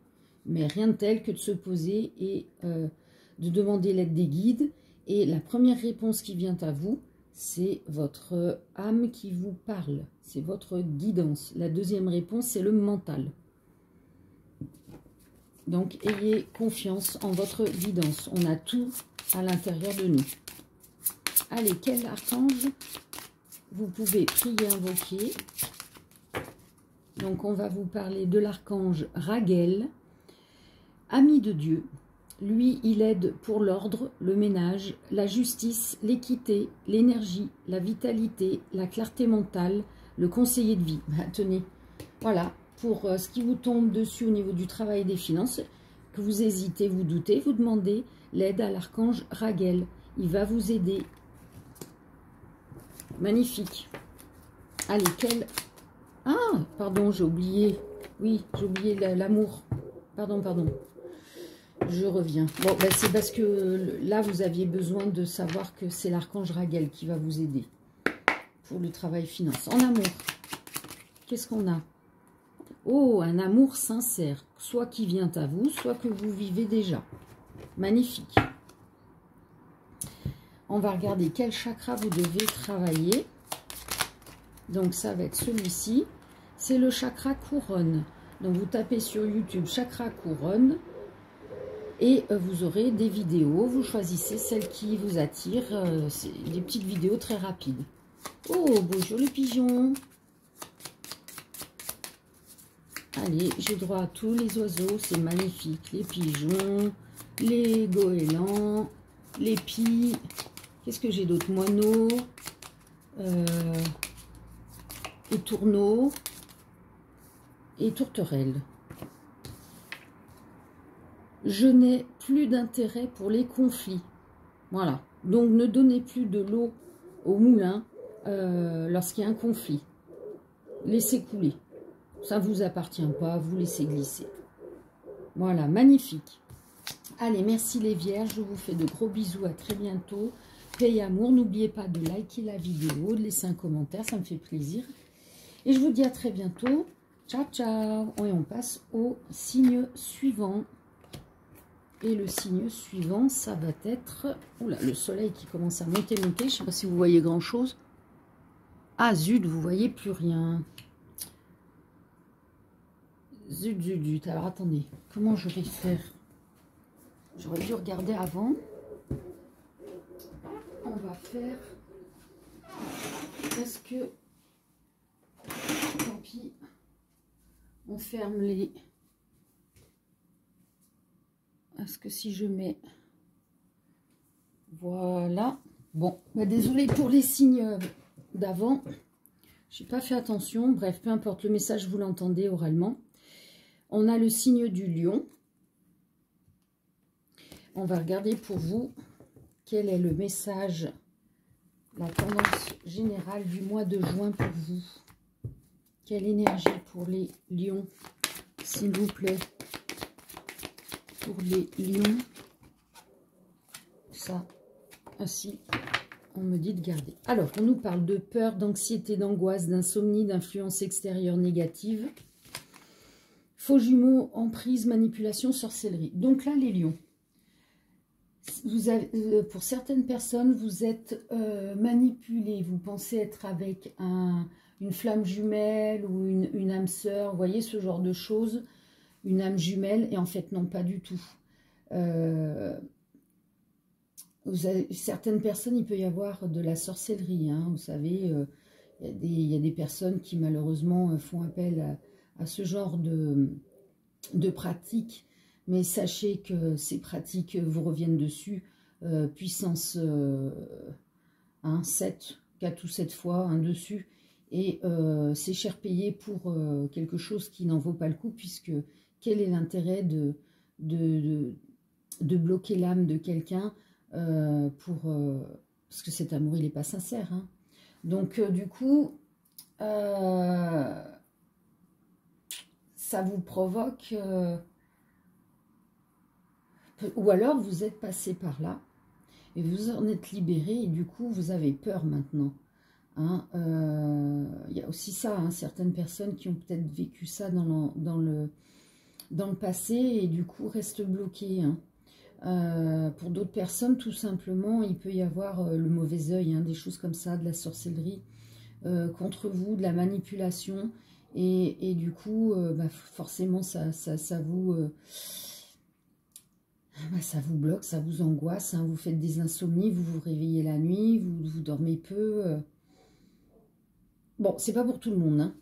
Mais rien de tel que de se poser et de demander l'aide des guides. Et la première réponse qui vient à vous, c'est votre âme qui vous parle. C'est votre guidance. La deuxième réponse, c'est le mental. Donc, ayez confiance en votre guidance. On a tout à l'intérieur de nous. Allez, quel archange vous pouvez prier, invoquer? Donc, on va vous parler de l'archange Raguel, ami de Dieu. Lui, il aide pour l'ordre, le ménage, la justice, l'équité, l'énergie, la vitalité, la clarté mentale, le conseiller de vie. Bah, tenez, voilà, pour ce qui vous tombe dessus au niveau du travail et des finances, que vous hésitez, vous doutez, vous demandez l'aide à l'archange Raguel. Il va vous aider. Magnifique. Allez, quel... Ah, pardon, j'ai oublié. Oui, j'ai oublié l'amour. Pardon. Je reviens. Bon, ben c'est parce que là, vous aviez besoin de savoir que c'est l'archange Raguel qui va vous aider. pour le travail finance. En amour, qu'est-ce qu'on a? Oh, un amour sincère, soit qui vient à vous, soit que vous vivez déjà. Magnifique. On va regarder quel chakra vous devez travailler. Donc, ça va être celui-ci. C'est le chakra couronne. Donc, vous tapez sur YouTube chakra couronne et vous aurez des vidéos. Vous choisissez celle qui vous attire. C'est des petites vidéos très rapides. Oh, bonjour les pigeons. Allez, j'ai droit à tous les oiseaux, c'est magnifique. Les pigeons, les goélands, les pies. Qu'est-ce que j'ai d'autre? Moineaux, et tourneaux, et tourterelles. Je n'ai plus d'intérêt pour les conflits. Voilà. Donc, ne donnez plus de l'eau au moulin lorsqu'il y a un conflit. Laissez couler. Ça ne vous appartient pas, vous laissez glisser. Voilà, magnifique. Allez, merci les vierges, je vous fais de gros bisous, à très bientôt. Paix et amour, n'oubliez pas de liker la vidéo, de laisser un commentaire, ça me fait plaisir. Et je vous dis à très bientôt. Ciao, ciao. Et on passe au signe suivant. Et le signe suivant, ça va être... Oula, le soleil qui commence à monter. Je ne sais pas si vous voyez grand-chose. Ah, zut, vous voyez plus rien. Zut, zut, zut. Alors, attendez. Comment je vais faire? J'aurais dû regarder avant. On va faire... Est-ce que... Tant pis. On ferme les... Est-ce que si je mets... Voilà. Bon, bah désolé pour les signes d'avant. Je n'ai pas fait attention. Bref, peu importe. Le message, vous l'entendez oralement. On a le signe du lion. On va regarder pour vous quel est le message, la tendance générale du mois de juin pour vous. Quelle énergie pour les lions, s'il vous plaît. Pour les lions. Ça, ainsi, on me dit de garder. Alors, on nous parle de peur, d'anxiété, d'angoisse, d'insomnie, d'influence extérieure négative. Faux jumeaux, emprise, manipulation, sorcellerie. Donc là, les lions. Vous avez, pour certaines personnes, vous êtes manipulés. Vous pensez être avec une flamme jumelle ou une âme sœur. Vous voyez ce genre de choses. Une âme jumelle. Et en fait, non, pas du tout. Certaines personnes, il peut y avoir de la sorcellerie. Hein, vous savez, il y a des personnes qui malheureusement font appel à ce genre de pratiques. Mais sachez que ces pratiques vous reviennent dessus. Puissance 7, 4 ou 7 fois, dessus. Et c'est cher payé pour quelque chose qui n'en vaut pas le coup, puisque quel est l'intérêt de bloquer l'âme de quelqu'un parce que cet amour, il n'est pas sincère. Hein. Donc, du coup, ça vous provoque... ou alors, vous êtes passé par là et vous en êtes libéré et du coup, vous avez peur maintenant. Hein, y a aussi ça, hein, certaines personnes qui ont peut-être vécu ça dans le passé et du coup restent bloquées. Hein. Pour d'autres personnes, tout simplement, il peut y avoir le mauvais œil, hein, des choses comme ça, de la sorcellerie contre vous, de la manipulation. Et du coup, forcément, ça vous bloque, ça vous angoisse. Hein, vous faites des insomnies, vous vous réveillez la nuit, vous dormez peu. Bon, c'est pas pour tout le monde. Hein.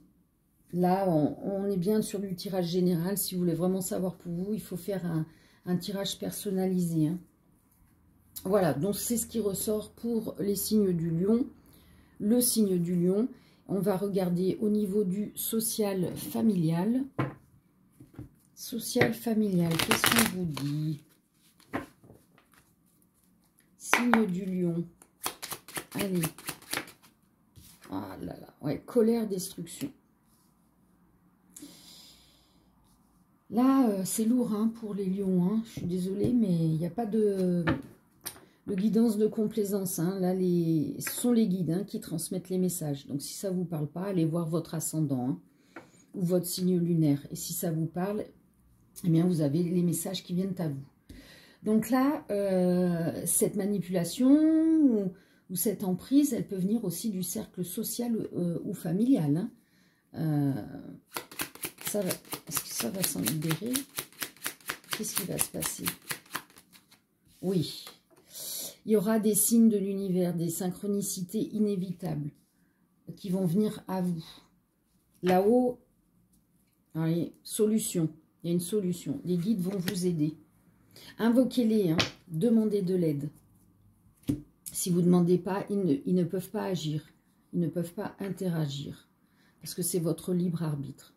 Là, on est bien sur du tirage général. Si vous voulez vraiment savoir pour vous, il faut faire un tirage personnalisé. Hein. Voilà, donc c'est ce qui ressort pour les signes du lion. Le signe du lion, on va regarder au niveau du social familial. Social familial, qu'est-ce qu'on vous dit? Signe du lion. Allez. Ah là là, ouais, colère, destruction. Là, c'est lourd hein, pour les lions. Hein. Je suis désolée, mais il n'y a pas de Le guidance de complaisance, hein, là, ce sont les guides hein, qui transmettent les messages. Donc, si ça ne vous parle pas, allez voir votre ascendant hein, ou votre signe lunaire. Et si ça vous parle, eh bien, vous avez les messages qui viennent à vous. Donc là, cette manipulation ou cette emprise, elle peut venir aussi du cercle social ou familial. Hein. Est-ce que ça va s'en libérer? Qu'est-ce qui va se passer? Oui. Il y aura des signes de l'univers, des synchronicités inévitables qui vont venir à vous. Là-haut, allez, solution. Il y a une solution. Les guides vont vous aider. Invoquez-les, hein, demandez de l'aide. Si vous ne demandez pas, ils ne peuvent pas agir. Ils ne peuvent pas interagir. Parce que c'est votre libre arbitre.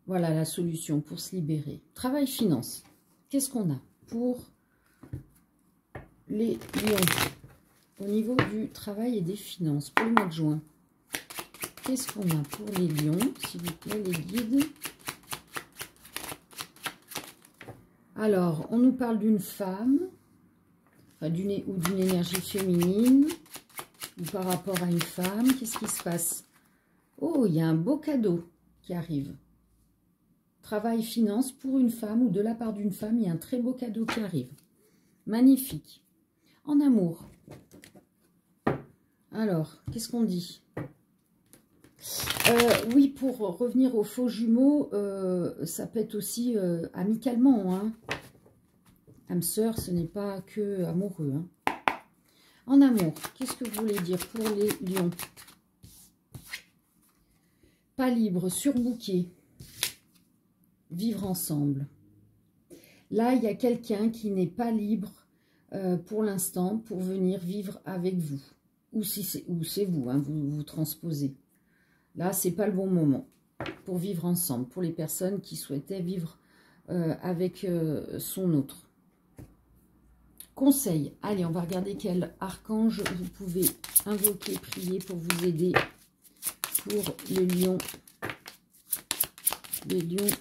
Voilà la solution pour se libérer. Travail, finance. Qu'est-ce qu'on a pour les lions? Au niveau du travail et des finances, pour le mois de juin. Qu'est-ce qu'on a pour les lions, s'il vous plaît, les guides? Alors, on nous parle d'une femme, enfin, ou d'une énergie féminine, ou par rapport à une femme. Qu'est-ce qui se passe? Oh, il y a un beau cadeau qui arrive. Travail, finance, pour une femme ou de la part d'une femme, il y a un très beau cadeau qui arrive. Magnifique. En amour. Alors, qu'est-ce qu'on dit? Oui, pour revenir aux faux jumeaux, ça peut être aussi amicalement. Hein. Âme sœur, ce n'est pas que amoureux. Hein. En amour, qu'est-ce que vous voulez dire pour les lions? Pas libre, surbooké. Vivre ensemble. Là, il y a quelqu'un qui n'est pas libre pour l'instant pour venir vivre avec vous. Ou c'est vous, hein, vous transposez. Là, c'est pas le bon moment pour vivre ensemble, pour les personnes qui souhaitaient vivre avec son autre. Conseil, allez, on va regarder quel archange vous pouvez invoquer, prier pour vous aider pour les lions. Les lions.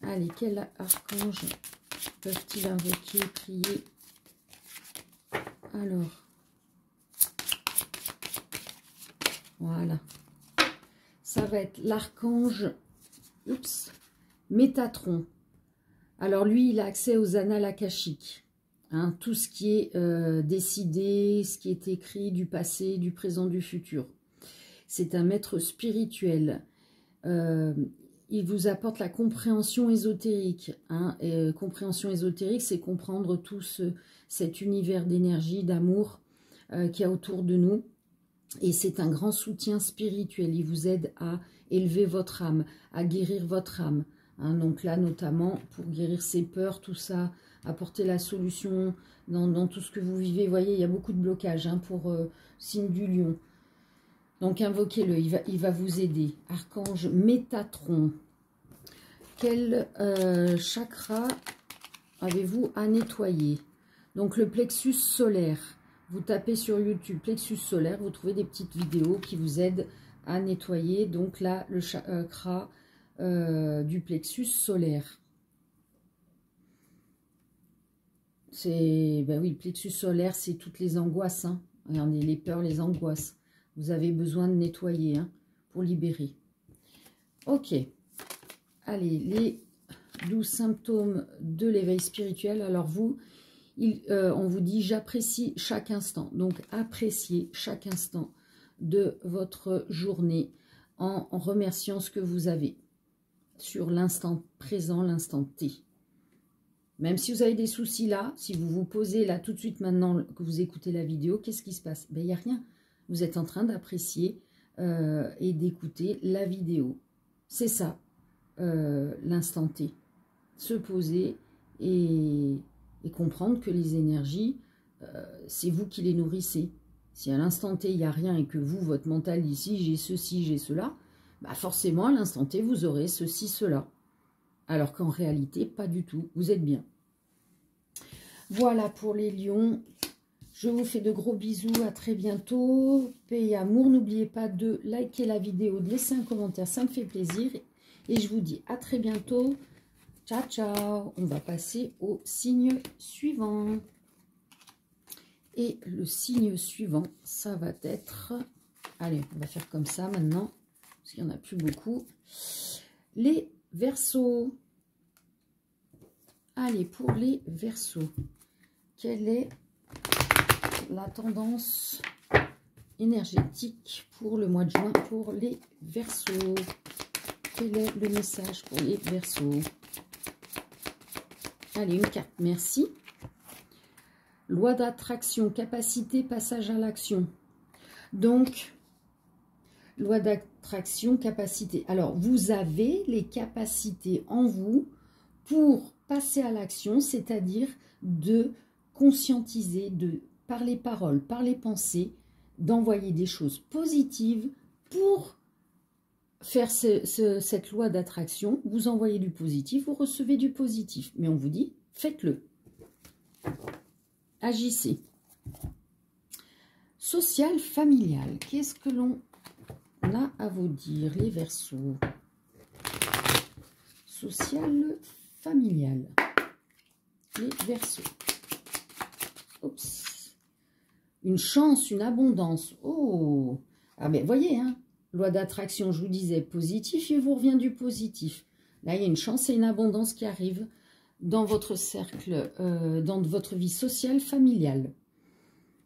Allez, quel archange peuvent-ils invoquer, prier? Alors, voilà. Ça va être l'archange Métatron. Alors, lui, il a accès aux annales akashiques. Hein, tout ce qui est décidé, ce qui est écrit du passé, du présent, du futur. C'est un maître spirituel. Il vous apporte la compréhension ésotérique. Hein, compréhension ésotérique, c'est comprendre tout cet univers d'énergie, d'amour qu'il y a autour de nous. Et c'est un grand soutien spirituel. Il vous aide à élever votre âme, à guérir votre âme. Hein, donc là, notamment, pour guérir ses peurs, tout ça, apporter la solution dans tout ce que vous vivez. Vous voyez, il y a beaucoup de blocages hein, pour signe du lion. Donc, invoquez-le, il va vous aider. Archange Métatron. Quel chakra avez-vous à nettoyer? Donc, le plexus solaire. Vous tapez sur YouTube plexus solaire, vous trouvez des petites vidéos qui vous aident à nettoyer. Donc là, le chakra du plexus solaire. C'est, ben oui, plexus solaire, c'est toutes les angoisses. Hein. Regardez, les peurs, les angoisses. Vous avez besoin de nettoyer hein, pour libérer. Ok. Allez, les 12 symptômes de l'éveil spirituel. Alors vous, on vous dit, j'apprécie chaque instant. Donc, appréciez chaque instant de votre journée en remerciant ce que vous avez sur l'instant présent, l'instant T. Même si vous avez des soucis là, si vous vous posez là tout de suite maintenant que vous écoutez la vidéo, qu'est-ce qui se passe? Ben, il n'y a rien. Vous êtes en train d'apprécier et d'écouter la vidéo. C'est ça, l'instant T. Se poser et comprendre que les énergies, c'est vous qui les nourrissez. Si à l'instant T, il n'y a rien et que vous, votre mental dit si j'ai ceci, j'ai cela, bah forcément, à l'instant T, vous aurez ceci, cela. Alors qu'en réalité, pas du tout. Vous êtes bien. Voilà pour les lions. Je vous fais de gros bisous. À très bientôt. Paix et amour. N'oubliez pas de liker la vidéo, de laisser un commentaire. Ça me fait plaisir. Et je vous dis à très bientôt. Ciao, ciao. On va passer au signe suivant. Et le signe suivant, ça va être... Allez, on va faire comme ça maintenant, parce qu'il n'y en a plus beaucoup. Les Verseaux. Allez, pour les Verseaux, quelle est la tendance énergétique pour le mois de juin pour les Verseaux? Quel est le message pour les Verseaux? Allez, une carte, merci. Loi d'attraction, capacité, passage à l'action. Donc, loi d'attraction, capacité. Alors, vous avez les capacités en vous pour passer à l'action, c'est-à-dire de conscientiser, par les paroles, par les pensées, d'envoyer des choses positives pour faire cette loi d'attraction. Vous envoyez du positif, vous recevez du positif. Mais on vous dit, faites-le. Agissez. Social, familial. Qu'est-ce que l'on a à vous dire, les Verseaux? Social, familial. Les Verseaux. Oups. Une chance, une abondance. Oh. Ah ben, voyez, hein. Loi d'attraction, je vous disais, positif, il vous revient du positif. Là, il y a une chance et une abondance qui arrivent dans votre cercle, dans votre vie sociale, familiale.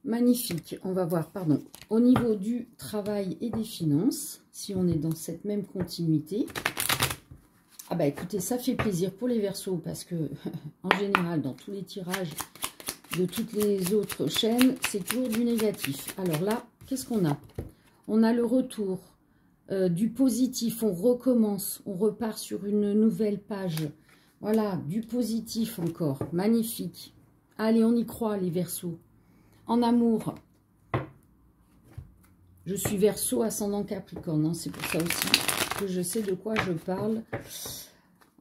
Magnifique. On va voir, pardon, au niveau du travail et des finances, si on est dans cette même continuité. Ah bah écoutez, ça fait plaisir pour les Verseaux parce que, en général, dans tous les tirages de toutes les autres chaînes, c'est toujours du négatif. Alors là, qu'est-ce qu'on a? On a le retour du positif, on recommence, on repart sur une nouvelle page. Voilà, du positif encore, magnifique. Allez, on y croit, les Verseaux. En amour, je suis Verseau, ascendant Capricorne, hein, c'est pour ça aussi que je sais de quoi je parle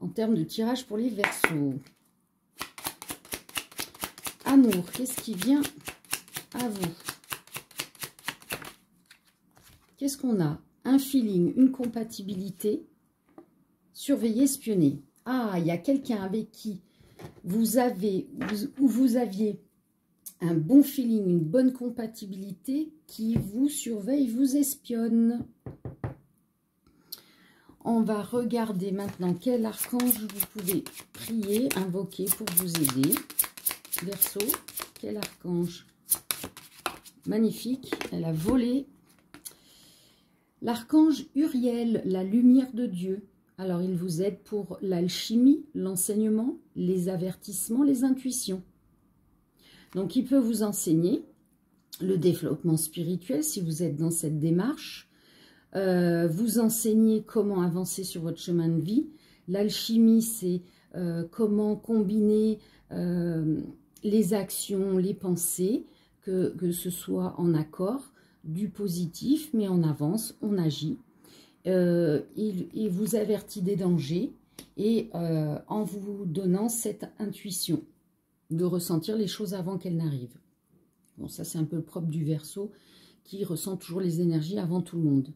en termes de tirage pour les Verseaux. Amour, qu'est-ce qui vient à vous? Qu'est-ce qu'on a? Un feeling, une compatibilité, surveiller, espionner. Ah, il y a quelqu'un avec qui vous aviez un bon feeling, une bonne compatibilité qui vous surveille, vous espionne. On va regarder maintenant quel archange vous pouvez prier, invoquer pour vous aider. Verseau, quel archange? Magnifique, elle a volé. L'archange Uriel, la lumière de Dieu. Alors, il vous aide pour l'alchimie, l'enseignement, les avertissements, les intuitions. Donc, il peut vous enseigner le développement spirituel si vous êtes dans cette démarche. Vous enseigner comment avancer sur votre chemin de vie. L'alchimie, c'est comment combiner les actions, les pensées, que ce soit en accord, du positif, mais on avance, on agit. Il vous avertit des dangers et en vous donnant cette intuition de ressentir les choses avant qu'elles n'arrivent. Bon, ça c'est un peu le propre du Verseau qui ressent toujours les énergies avant tout le monde.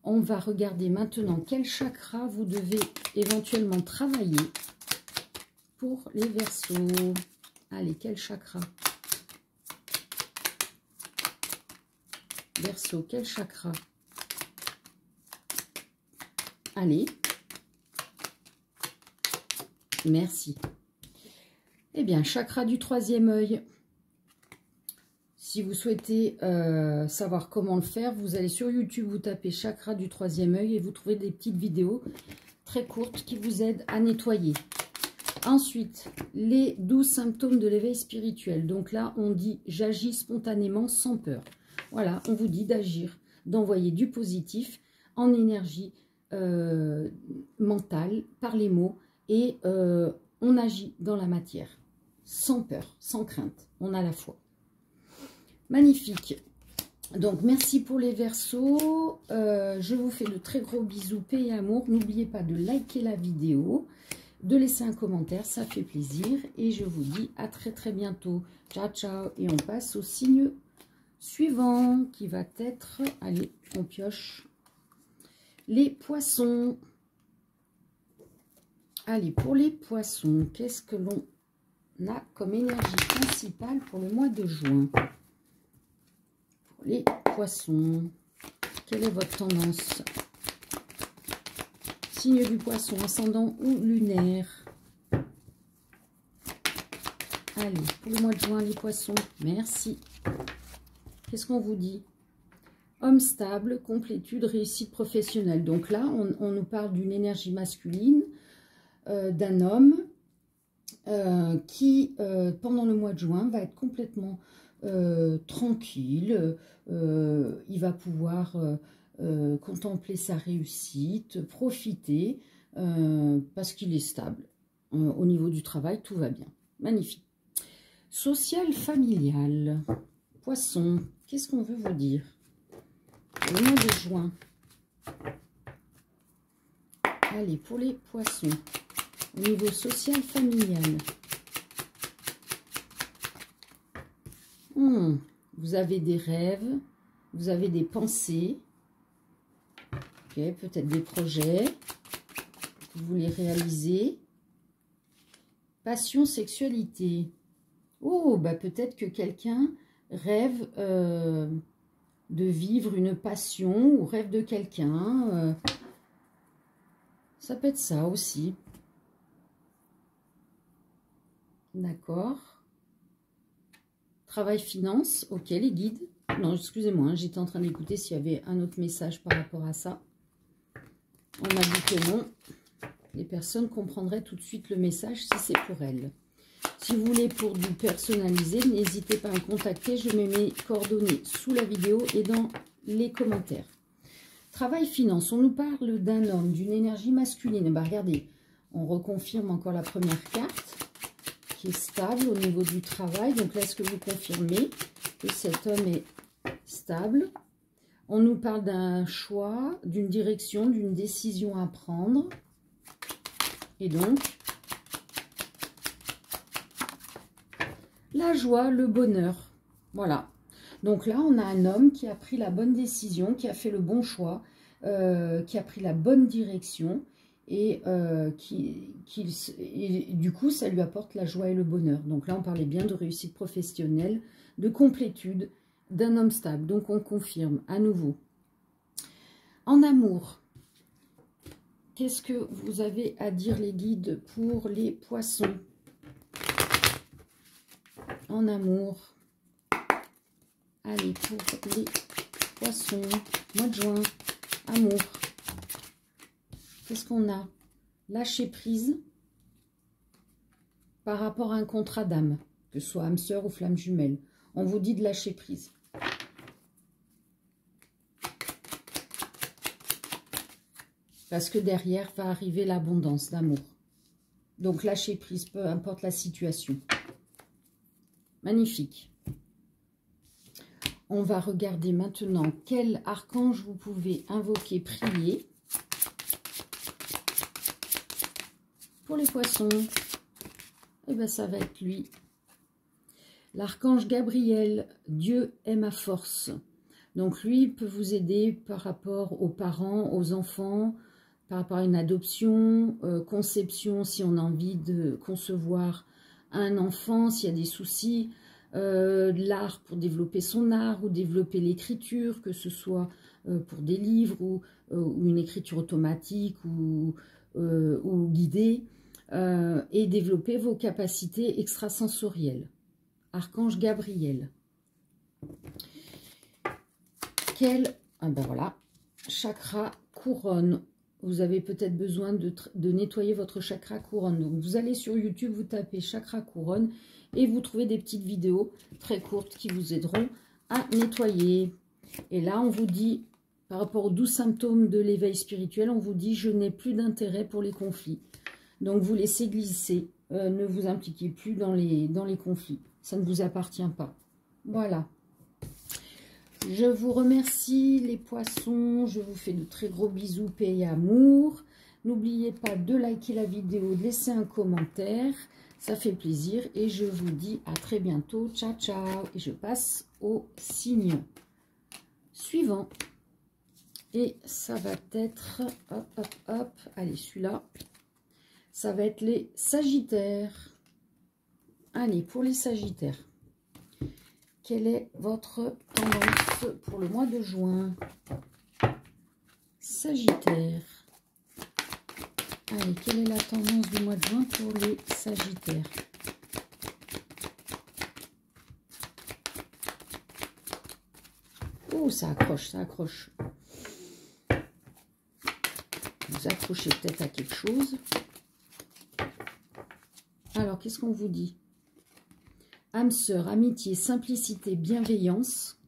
On va regarder maintenant quel chakra vous devez éventuellement travailler pour les Verseaux. Allez, quel chakra? Verseau, quel chakra? Allez. Merci. Eh bien, chakra du troisième œil. Si vous souhaitez savoir comment le faire, vous allez sur YouTube, vous tapez chakra du troisième œil et vous trouvez des petites vidéos très courtes qui vous aident à nettoyer. Ensuite, les 12 symptômes de l'éveil spirituel. Donc là, on dit « j'agis spontanément sans peur ». Voilà, on vous dit d'agir, d'envoyer du positif en énergie mentale, par les mots, et on agit dans la matière, sans peur, sans crainte, on a la foi. Magnifique. Donc, merci pour les Verseaux. Je vous fais de très gros bisous, paix et amour. N'oubliez pas de liker la vidéo, de laisser un commentaire, ça fait plaisir. Et je vous dis à très très bientôt. Ciao, ciao. Et on passe au signe suivant qui va être... Allez, on pioche. Les Poissons. Allez, pour les poissons, qu'est-ce que l'on a comme énergie principale pour le mois de juin? Pour les poissons, quelle est votre tendance? Signe du poisson, ascendant ou lunaire? Allez, pour le mois de juin, les poissons, merci. Qu'est-ce qu'on vous dit? Homme stable, complétude, réussite professionnelle. Donc là, on nous parle d'une énergie masculine, d'un homme qui, pendant le mois de juin, va être complètement tranquille. Il va pouvoir contempler sa réussite, profiter, parce qu'il est stable. Au niveau du travail, tout va bien. Magnifique. Social, familial. Poisson, qu'est-ce qu'on veut vous dire? Le mois de juin. Allez, pour les poissons, au niveau social, familial. Vous avez des rêves, vous avez des pensées, okay, peut-être des projets que vous voulez réaliser. Passion, sexualité. Oh, bah peut-être que quelqu'un rêve de vivre une passion ou rêve de quelqu'un. Ça peut être ça aussi. D'accord. Travail, finance. Ok, les guides. Non, excusez-moi, hein, j'étais en train d'écouter s'il y avait un autre message par rapport à ça. On m'a dit que non. Les personnes comprendraient tout de suite le message si c'est pour elles. Si vous voulez pour du personnalisé, n'hésitez pas à me contacter. Je mets mes coordonnées sous la vidéo et dans les commentaires. Travail, finance. On nous parle d'un homme, d'une énergie masculine. Bah, regardez, on reconfirme encore la première carte qui est stable au niveau du travail. Donc là, est-ce que vous confirmez que cet homme est stable? On nous parle d'un choix, d'une direction, d'une décision à prendre. Et donc, la joie, le bonheur. Voilà. Donc là, on a un homme qui a pris la bonne décision, qui a fait le bon choix, qui a pris la bonne direction et du coup, ça lui apporte la joie et le bonheur. Donc là, on parlait bien de réussite professionnelle, de complétude, d'un homme stable. Donc, on confirme à nouveau. En amour, qu'est-ce que vous avez à dire, les guides, pour les poissons? En amour. Allez, pour les poissons, mois de juin, amour. Qu'est-ce qu'on a? Lâcher prise par rapport à un contrat d'âme, que ce soit âme sœur ou flamme jumelle. On vous dit de lâcher prise. Parce que derrière va arriver l'abondance d'amour. Donc lâcher prise, peu importe la situation. Magnifique. On va regarder maintenant quel archange vous pouvez invoquer, prier. Pour les poissons, eh ben ça va être lui. L'archange Gabriel, Dieu est ma force. Donc lui peut vous aider par rapport aux parents, aux enfants, par rapport à une adoption, conception, si on a envie de concevoir un enfant, s'il y a des soucis, l'art pour développer son art ou développer l'écriture, que ce soit pour des livres ou une écriture automatique ou guidée, et développer vos capacités extrasensorielles. Archange Gabriel. Ah ben voilà, chakra couronne. Vous avez peut-être besoin de nettoyer votre chakra couronne. Donc vous allez sur YouTube, vous tapez chakra couronne et vous trouvez des petites vidéos très courtes qui vous aideront à nettoyer. Et là, on vous dit, par rapport aux 12 symptômes de l'éveil spirituel, on vous dit, je n'ai plus d'intérêt pour les conflits. Donc vous laissez glisser, ne vous impliquez plus dans les conflits. Ça ne vous appartient pas. Voilà. Je vous remercie les poissons, je vous fais de très gros bisous, paix et amour. N'oubliez pas de liker la vidéo, de laisser un commentaire, ça fait plaisir. Et je vous dis à très bientôt, ciao ciao. Et je passe au signe suivant. Et ça va être, hop hop hop, allez celui-là. ça va être les Sagittaires. Allez, pour les Sagittaires, quelle est votre tendance pour le mois de juin? Sagittaire. Allez, quelle est la tendance du mois de juin pour les Sagittaires? Oh, ça accroche, ça accroche. Vous accrochez peut-être à quelque chose. Alors, qu'est-ce qu'on vous dit? Âme sœur, amitié, simplicité, bienveillance,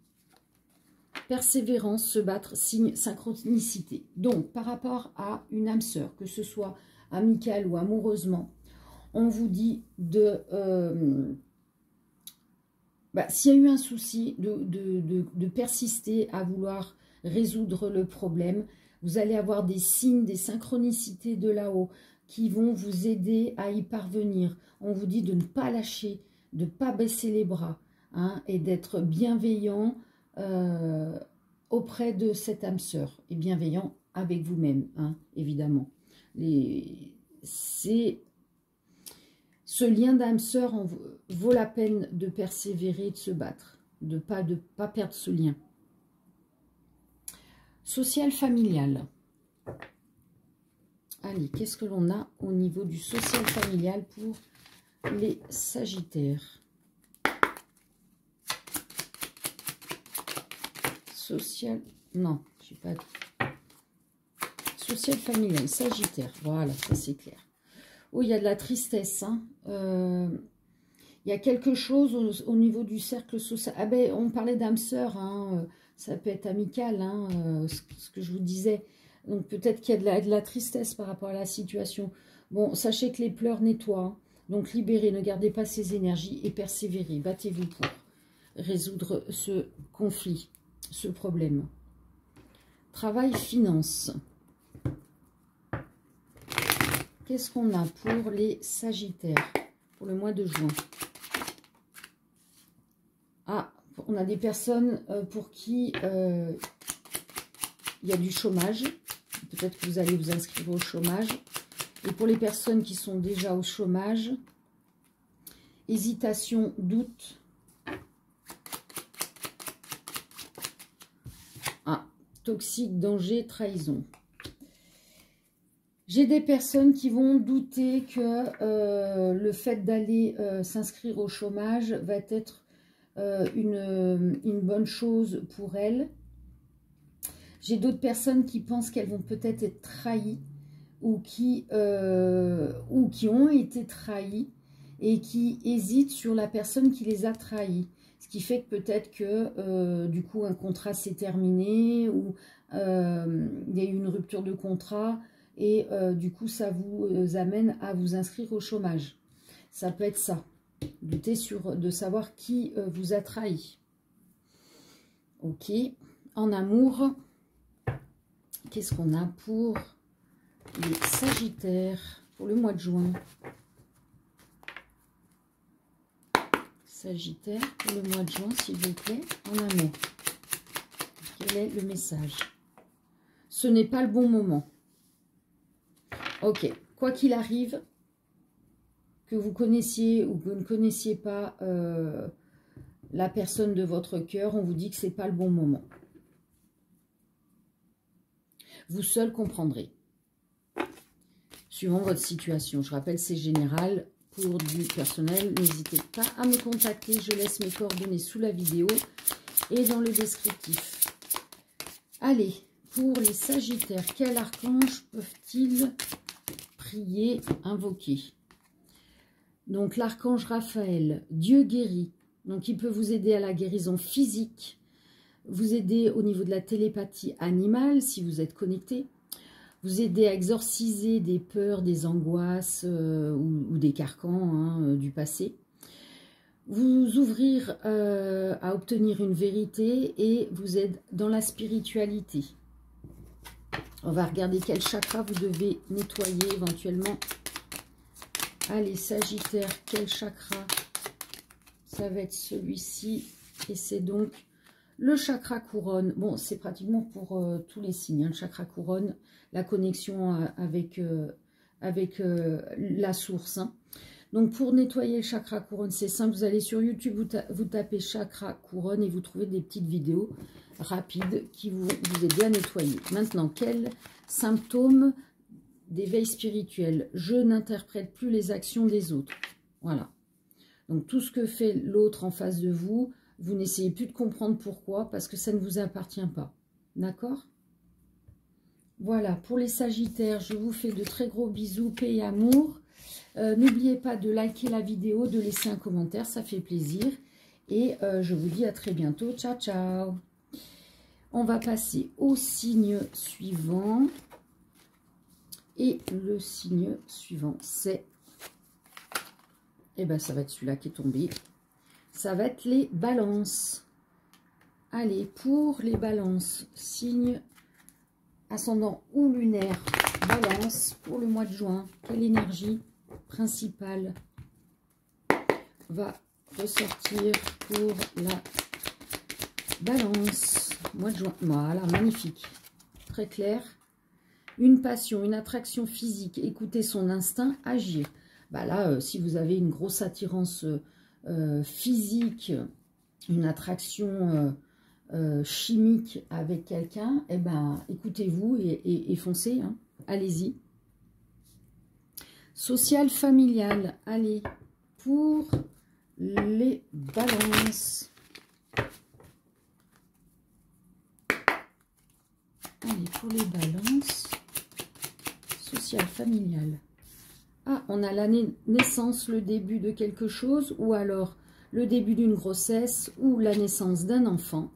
persévérance, se battre, signe, synchronicité. Donc, par rapport à une âme sœur, que ce soit amicale ou amoureusement, on vous dit de... s'il y a eu un souci, de persister à vouloir résoudre le problème, vous allez avoir des signes, des synchronicités de là-haut qui vont vous aider à y parvenir. On vous dit de ne pas lâcher, de ne pas baisser les bras, hein, et d'être bienveillant auprès de cette âme sœur et bienveillant avec vous-même, hein, évidemment. Ce lien d'âme sœur vaut la peine de persévérer, de se battre, de pas perdre ce lien. Social familial. Allez, qu'est-ce que l'on a au niveau du social familial pour les Sagittaires? Social, non, je sais pas. Social familial, Sagittaire, voilà, ça c'est clair. Oh, il y a de la tristesse, hein. Il y a quelque chose au niveau du cercle social. Ah ben, on parlait d'âme sœur, hein, ça peut être amical, hein, ce que je vous disais. Donc peut-être qu'il y a de la tristesse par rapport à la situation. Bon, sachez que les pleurs nettoient, hein. Donc libérez, ne gardez pas ces énergies et persévérez. Battez-vous pour résoudre ce conflit, ce problème. Travail, finance. Qu'est-ce qu'on a pour les Sagittaires pour le mois de juin? Ah, on a des personnes pour qui il y a du chômage. Peut-être que vous allez vous inscrire au chômage. Et pour les personnes qui sont déjà au chômage, hésitation, doute. Ah, toxique, danger, trahison. J'ai des personnes qui vont douter que le fait d'aller s'inscrire au chômage va être une bonne chose pour elles. J'ai d'autres personnes qui pensent qu'elles vont peut-être être trahies ou qui ont été trahies et qui hésitent sur la personne qui les a trahies. Ce qui fait que peut-être que du coup un contrat s'est terminé ou il y a eu une rupture de contrat et du coup ça vous amène à vous inscrire au chômage. Ça peut être ça. Douter de savoir qui vous a trahi. Ok. En amour, qu'est-ce qu'on a pour les Sagittaires pour le mois de juin? Sagittaire pour le mois de juin, s'il vous plaît, en amour. Quel est le message? Ce n'est pas le bon moment. Ok. Quoi qu'il arrive, que vous connaissiez ou que vous ne connaissiez pas la personne de votre cœur, on vous dit que ce n'est pas le bon moment. Vous seul comprendrez. Suivant votre situation. Je rappelle, c'est général. Pour du personnel, n'hésitez pas à me contacter. Je laisse mes coordonnées sous la vidéo et dans le descriptif. Allez, pour les Sagittaires, quel archange peuvent-ils prier, invoquer? Donc l'archange Raphaël, Dieu guérit. Donc il peut vous aider à la guérison physique, vous aider au niveau de la télépathie animale si vous êtes connecté, vous aider à exorciser des peurs, des angoisses ou des carcans, hein, du passé. Vous ouvrir à obtenir une vérité et vous aide dans la spiritualité. On va regarder quel chakra vous devez nettoyer éventuellement. Allez, Sagittaire, quel chakra? Ça va être celui-ci. Et c'est donc le chakra couronne. Bon, c'est pratiquement pour tous les signes, hein, le chakra couronne. La connexion avec avec la source. Hein. Donc, pour nettoyer le chakra couronne, c'est simple. Vous allez sur YouTube, vous tapez chakra couronne et vous trouvez des petites vidéos rapides qui vous aident à nettoyer. Maintenant, quels symptômes d'éveil spirituel? Je n'interprète plus les actions des autres. Voilà. Donc, tout ce que fait l'autre en face de vous, vous n'essayez plus de comprendre pourquoi, parce que ça ne vous appartient pas. D'accord? Voilà, pour les Sagittaires, je vous fais de très gros bisous, paix et amour. N'oubliez pas de liker la vidéo, de laisser un commentaire, ça fait plaisir. Et je vous dis à très bientôt. Ciao, ciao. On va passer au signe suivant. Et le signe suivant, c'est... Eh bien, ça va être celui-là qui est tombé. Ça va être les balances. Allez, pour les balances, signe ascendant ou lunaire, balance pour le mois de juin. Quelle énergie principale va ressortir pour la balance mois de juin? Voilà, magnifique, très clair. Une passion, une attraction physique, écouter son instinct, agir. Bah là, si vous avez une grosse attirance physique, une attraction chimique avec quelqu'un, eh ben, écoutez-vous et foncez, hein. Allez-y. Social, familial, allez, pour les balances. Allez, pour les balances, social, familial. Ah, on a la naissance, le début de quelque chose, ou alors le début d'une grossesse, ou la naissance d'un enfant.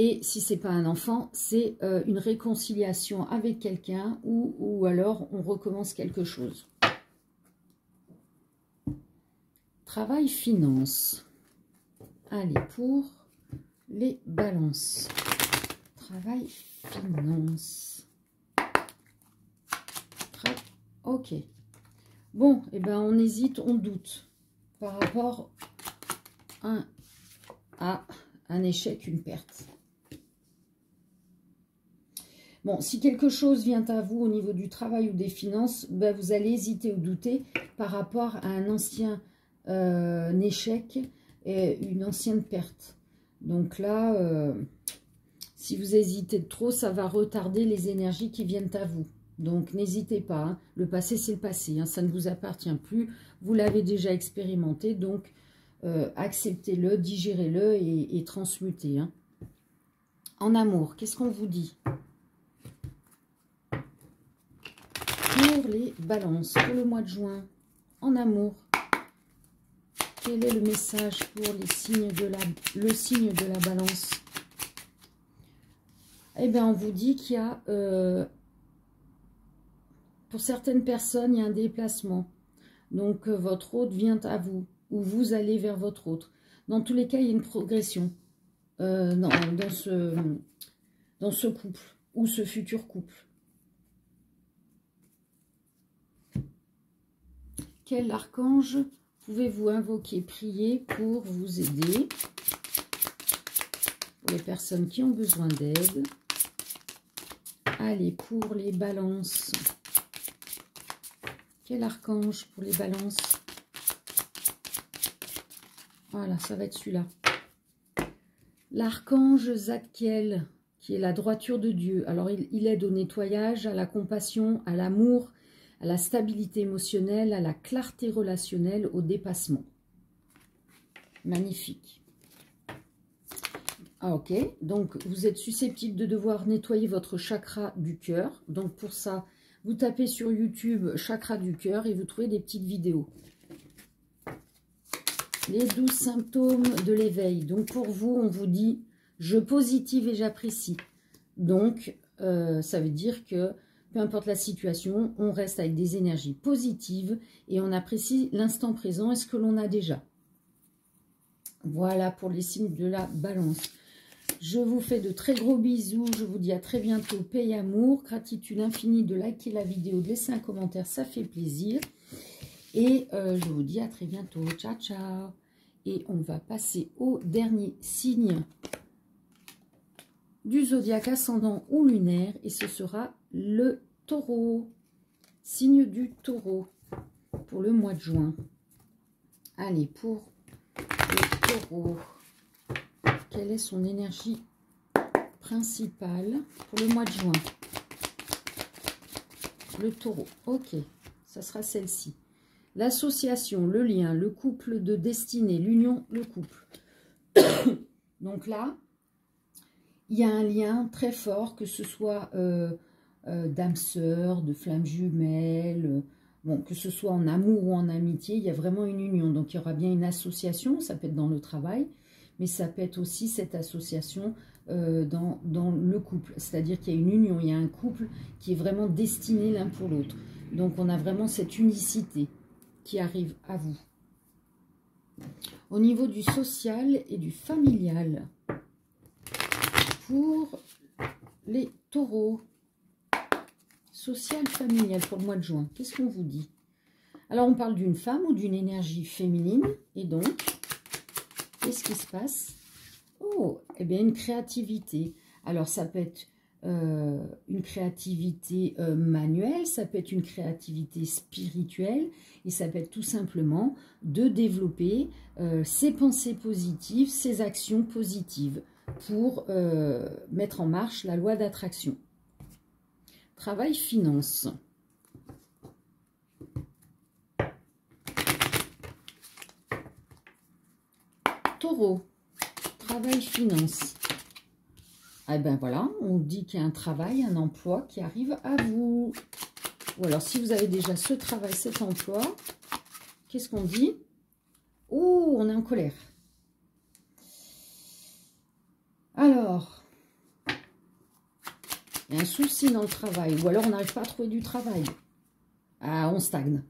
Et si ce n'est pas un enfant, c'est une réconciliation avec quelqu'un ou alors on recommence quelque chose. Travail, finance. Allez, pour les balances. Travail, finance. Ok. Bon, et ben on hésite, on doute par rapport à un échec, une perte. Bon, si quelque chose vient à vous au niveau du travail ou des finances, ben vous allez hésiter ou douter par rapport à un ancien échec et une ancienne perte. Donc là, si vous hésitez trop, ça va retarder les énergies qui viennent à vous. Donc n'hésitez pas, hein. Le passé c'est le passé, hein. Ça ne vous appartient plus, vous l'avez déjà expérimenté, donc acceptez-le, digérez-le et transmutez. Hein. En amour, qu'est-ce qu'on vous dit? Pour les balances, pour le mois de juin, en amour, quel est le message pour les signes le signe de la balance? Eh bien, on vous dit qu'il y a, pour certaines personnes, il y a un déplacement. Donc, votre hôte vient à vous, ou vous allez vers votre autre. Dans tous les cas, il y a une progression dans ce couple, ou ce futur couple. Quel archange pouvez-vous invoquer, prier pour vous aider? Pour les personnes qui ont besoin d'aide. Allez, pour les balances. Quel archange pour les balances? Voilà, ça va être celui-là. L'archange Zadkiel, qui est la droiture de Dieu. Alors, il aide au nettoyage, à la compassion, à l'amour, à la stabilité émotionnelle, à la clarté relationnelle, au dépassement. Magnifique. Ah, ok, donc vous êtes susceptible de devoir nettoyer votre chakra du cœur. Donc pour ça, vous tapez sur YouTube chakra du cœur et vous trouvez des petites vidéos. Les 12 symptômes de l'éveil. Donc pour vous, on vous dit je positive et j'apprécie. Donc ça veut dire que peu importe la situation, on reste avec des énergies positives et on apprécie l'instant présent et ce que l'on a déjà. Voilà pour les signes de la balance. Je vous fais de très gros bisous. Je vous dis à très bientôt. Paix et amour. Gratitude infinie de liker la vidéo, de laisser un commentaire. Ça fait plaisir. Et je vous dis à très bientôt. Ciao, ciao. Et on va passer au dernier signe du zodiaque ascendant ou lunaire. Et ce sera le taureau. Signe du taureau pour le mois de juin. Allez, pour le taureau, quelle est son énergie principale pour le mois de juin? Le taureau, ok, ça sera celle-ci. L'association, le lien, le couple de destinée, l'union, le couple. Donc là, il y a un lien très fort, que ce soit d'âme sœur, de flamme jumelle, bon, que ce soit en amour ou en amitié, il y a vraiment une union. Donc il y aura bien une association, ça peut être dans le travail, mais ça peut être aussi cette association dans le couple. C'est-à-dire qu'il y a une union, il y a un couple qui est vraiment destiné l'un pour l'autre. Donc on a vraiment cette unicité qui arrive à vous. Au niveau du social et du familial, pour les taureaux, social, familial pour le mois de juin, qu'est-ce qu'on vous dit? Alors on parle d'une femme ou d'une énergie féminine, et donc, qu'est-ce qui se passe? Oh, eh bien une créativité. Alors ça peut être une créativité manuelle, ça peut être une créativité spirituelle, et ça peut être tout simplement de développer ses pensées positives, ses actions positives pour mettre en marche la loi d'attraction. Travail, finance. Taureau, travail, finance. Eh bien voilà, on dit qu'il y a un travail, un emploi qui arrive à vous. Ou alors si vous avez déjà ce travail, cet emploi, qu'est-ce qu'on dit? Oh, on est en colère. Alors, il y a un souci dans le travail. Ou alors on n'arrive pas à trouver du travail. Ah, on stagne.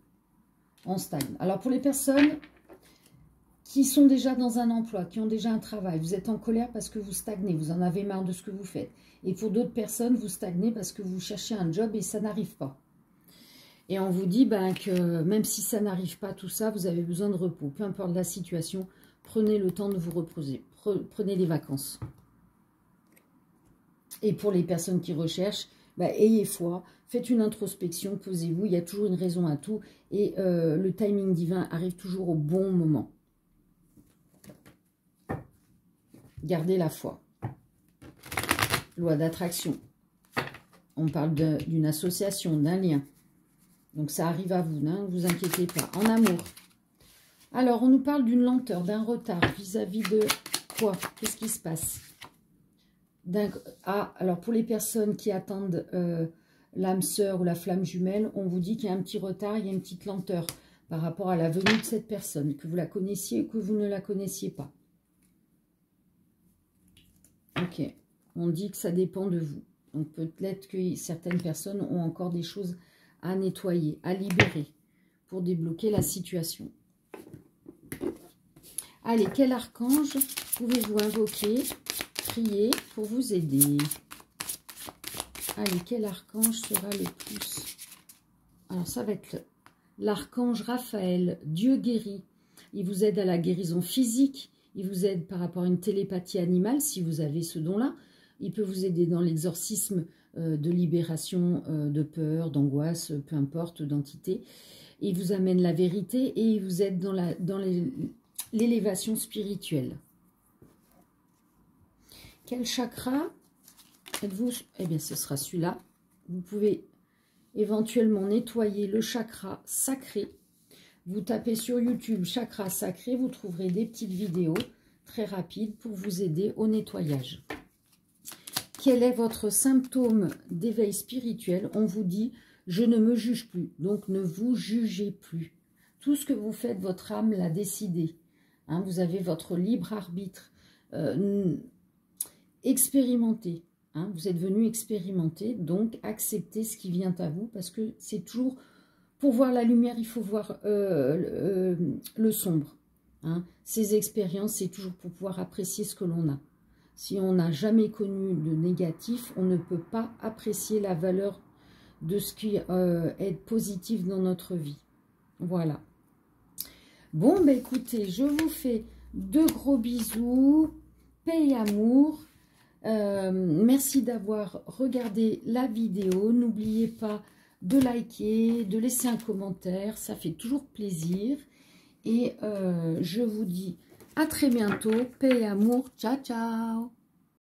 On stagne. Alors pour les personnes qui sont déjà dans un emploi, qui ont déjà un travail, vous êtes en colère parce que vous stagnez, vous en avez marre de ce que vous faites. Et pour d'autres personnes, vous stagnez parce que vous cherchez un job et ça n'arrive pas. Et on vous dit que même si ça n'arrive pas, tout ça, vous avez besoin de repos. Peu importe la situation, prenez le temps de vous reposer. Prenez des vacances. Et pour les personnes qui recherchent, ayez foi, faites une introspection, posez-vous. Il y a toujours une raison à tout. Et le timing divin arrive toujours au bon moment. Gardez la foi. Loi d'attraction. On parle d'une association, d'un lien. Donc ça arrive à vous, ne vous inquiétez pas. En amour. Alors, on nous parle d'une lenteur, d'un retard vis-à-vis de quoi? Qu'est-ce qui se passe? Alors pour les personnes qui attendent l'âme sœur ou la flamme jumelle, on vous dit qu'il y a un petit retard, il y a une petite lenteur par rapport à la venue de cette personne, que vous la connaissiez ou que vous ne la connaissiez pas. Ok, on dit que ça dépend de vous. Donc peut-être que certaines personnes ont encore des choses à nettoyer, à libérer pour débloquer la situation. Allez, quel archange pouvez-vous invoquer, prier pour vous aider? Allez, quel archange sera le plus? Alors ça va être l'archange Raphaël, Dieu guérit. Il vous aide à la guérison physique. Il vous aide par rapport à une télépathie animale, si vous avez ce don-là. Il peut vous aider dans l'exorcisme de libération de peur, d'angoisse, peu importe, d'entité. Il vous amène la vérité et il vous aide dans l'élévation spirituelle. Quel chakra êtes-vous? Eh bien, ce sera celui-là. Vous pouvez éventuellement nettoyer le chakra sacré. Vous tapez sur YouTube chakra sacré, vous trouverez des petites vidéos très rapides pour vous aider au nettoyage. Quel est votre symptôme d'éveil spirituel? On vous dit, je ne me juge plus, donc ne vous jugez plus. Tout ce que vous faites, votre âme l'a décidé. Hein, vous avez votre libre arbitre. Expérimentez. Hein, vous êtes venu expérimenter, donc acceptez ce qui vient à vous, parce que c'est toujours... Pour voir la lumière, il faut voir le sombre. Hein. Ces expériences, c'est toujours pour pouvoir apprécier ce que l'on a. Si on n'a jamais connu de négatif, on ne peut pas apprécier la valeur de ce qui est positif dans notre vie. Voilà. Bon, ben écoutez, je vous fais de gros bisous, paix et amour. Merci d'avoir regardé la vidéo. N'oubliez pas de liker, de laisser un commentaire. Ça fait toujours plaisir. Et je vous dis à très bientôt. Paix et amour. Ciao, ciao.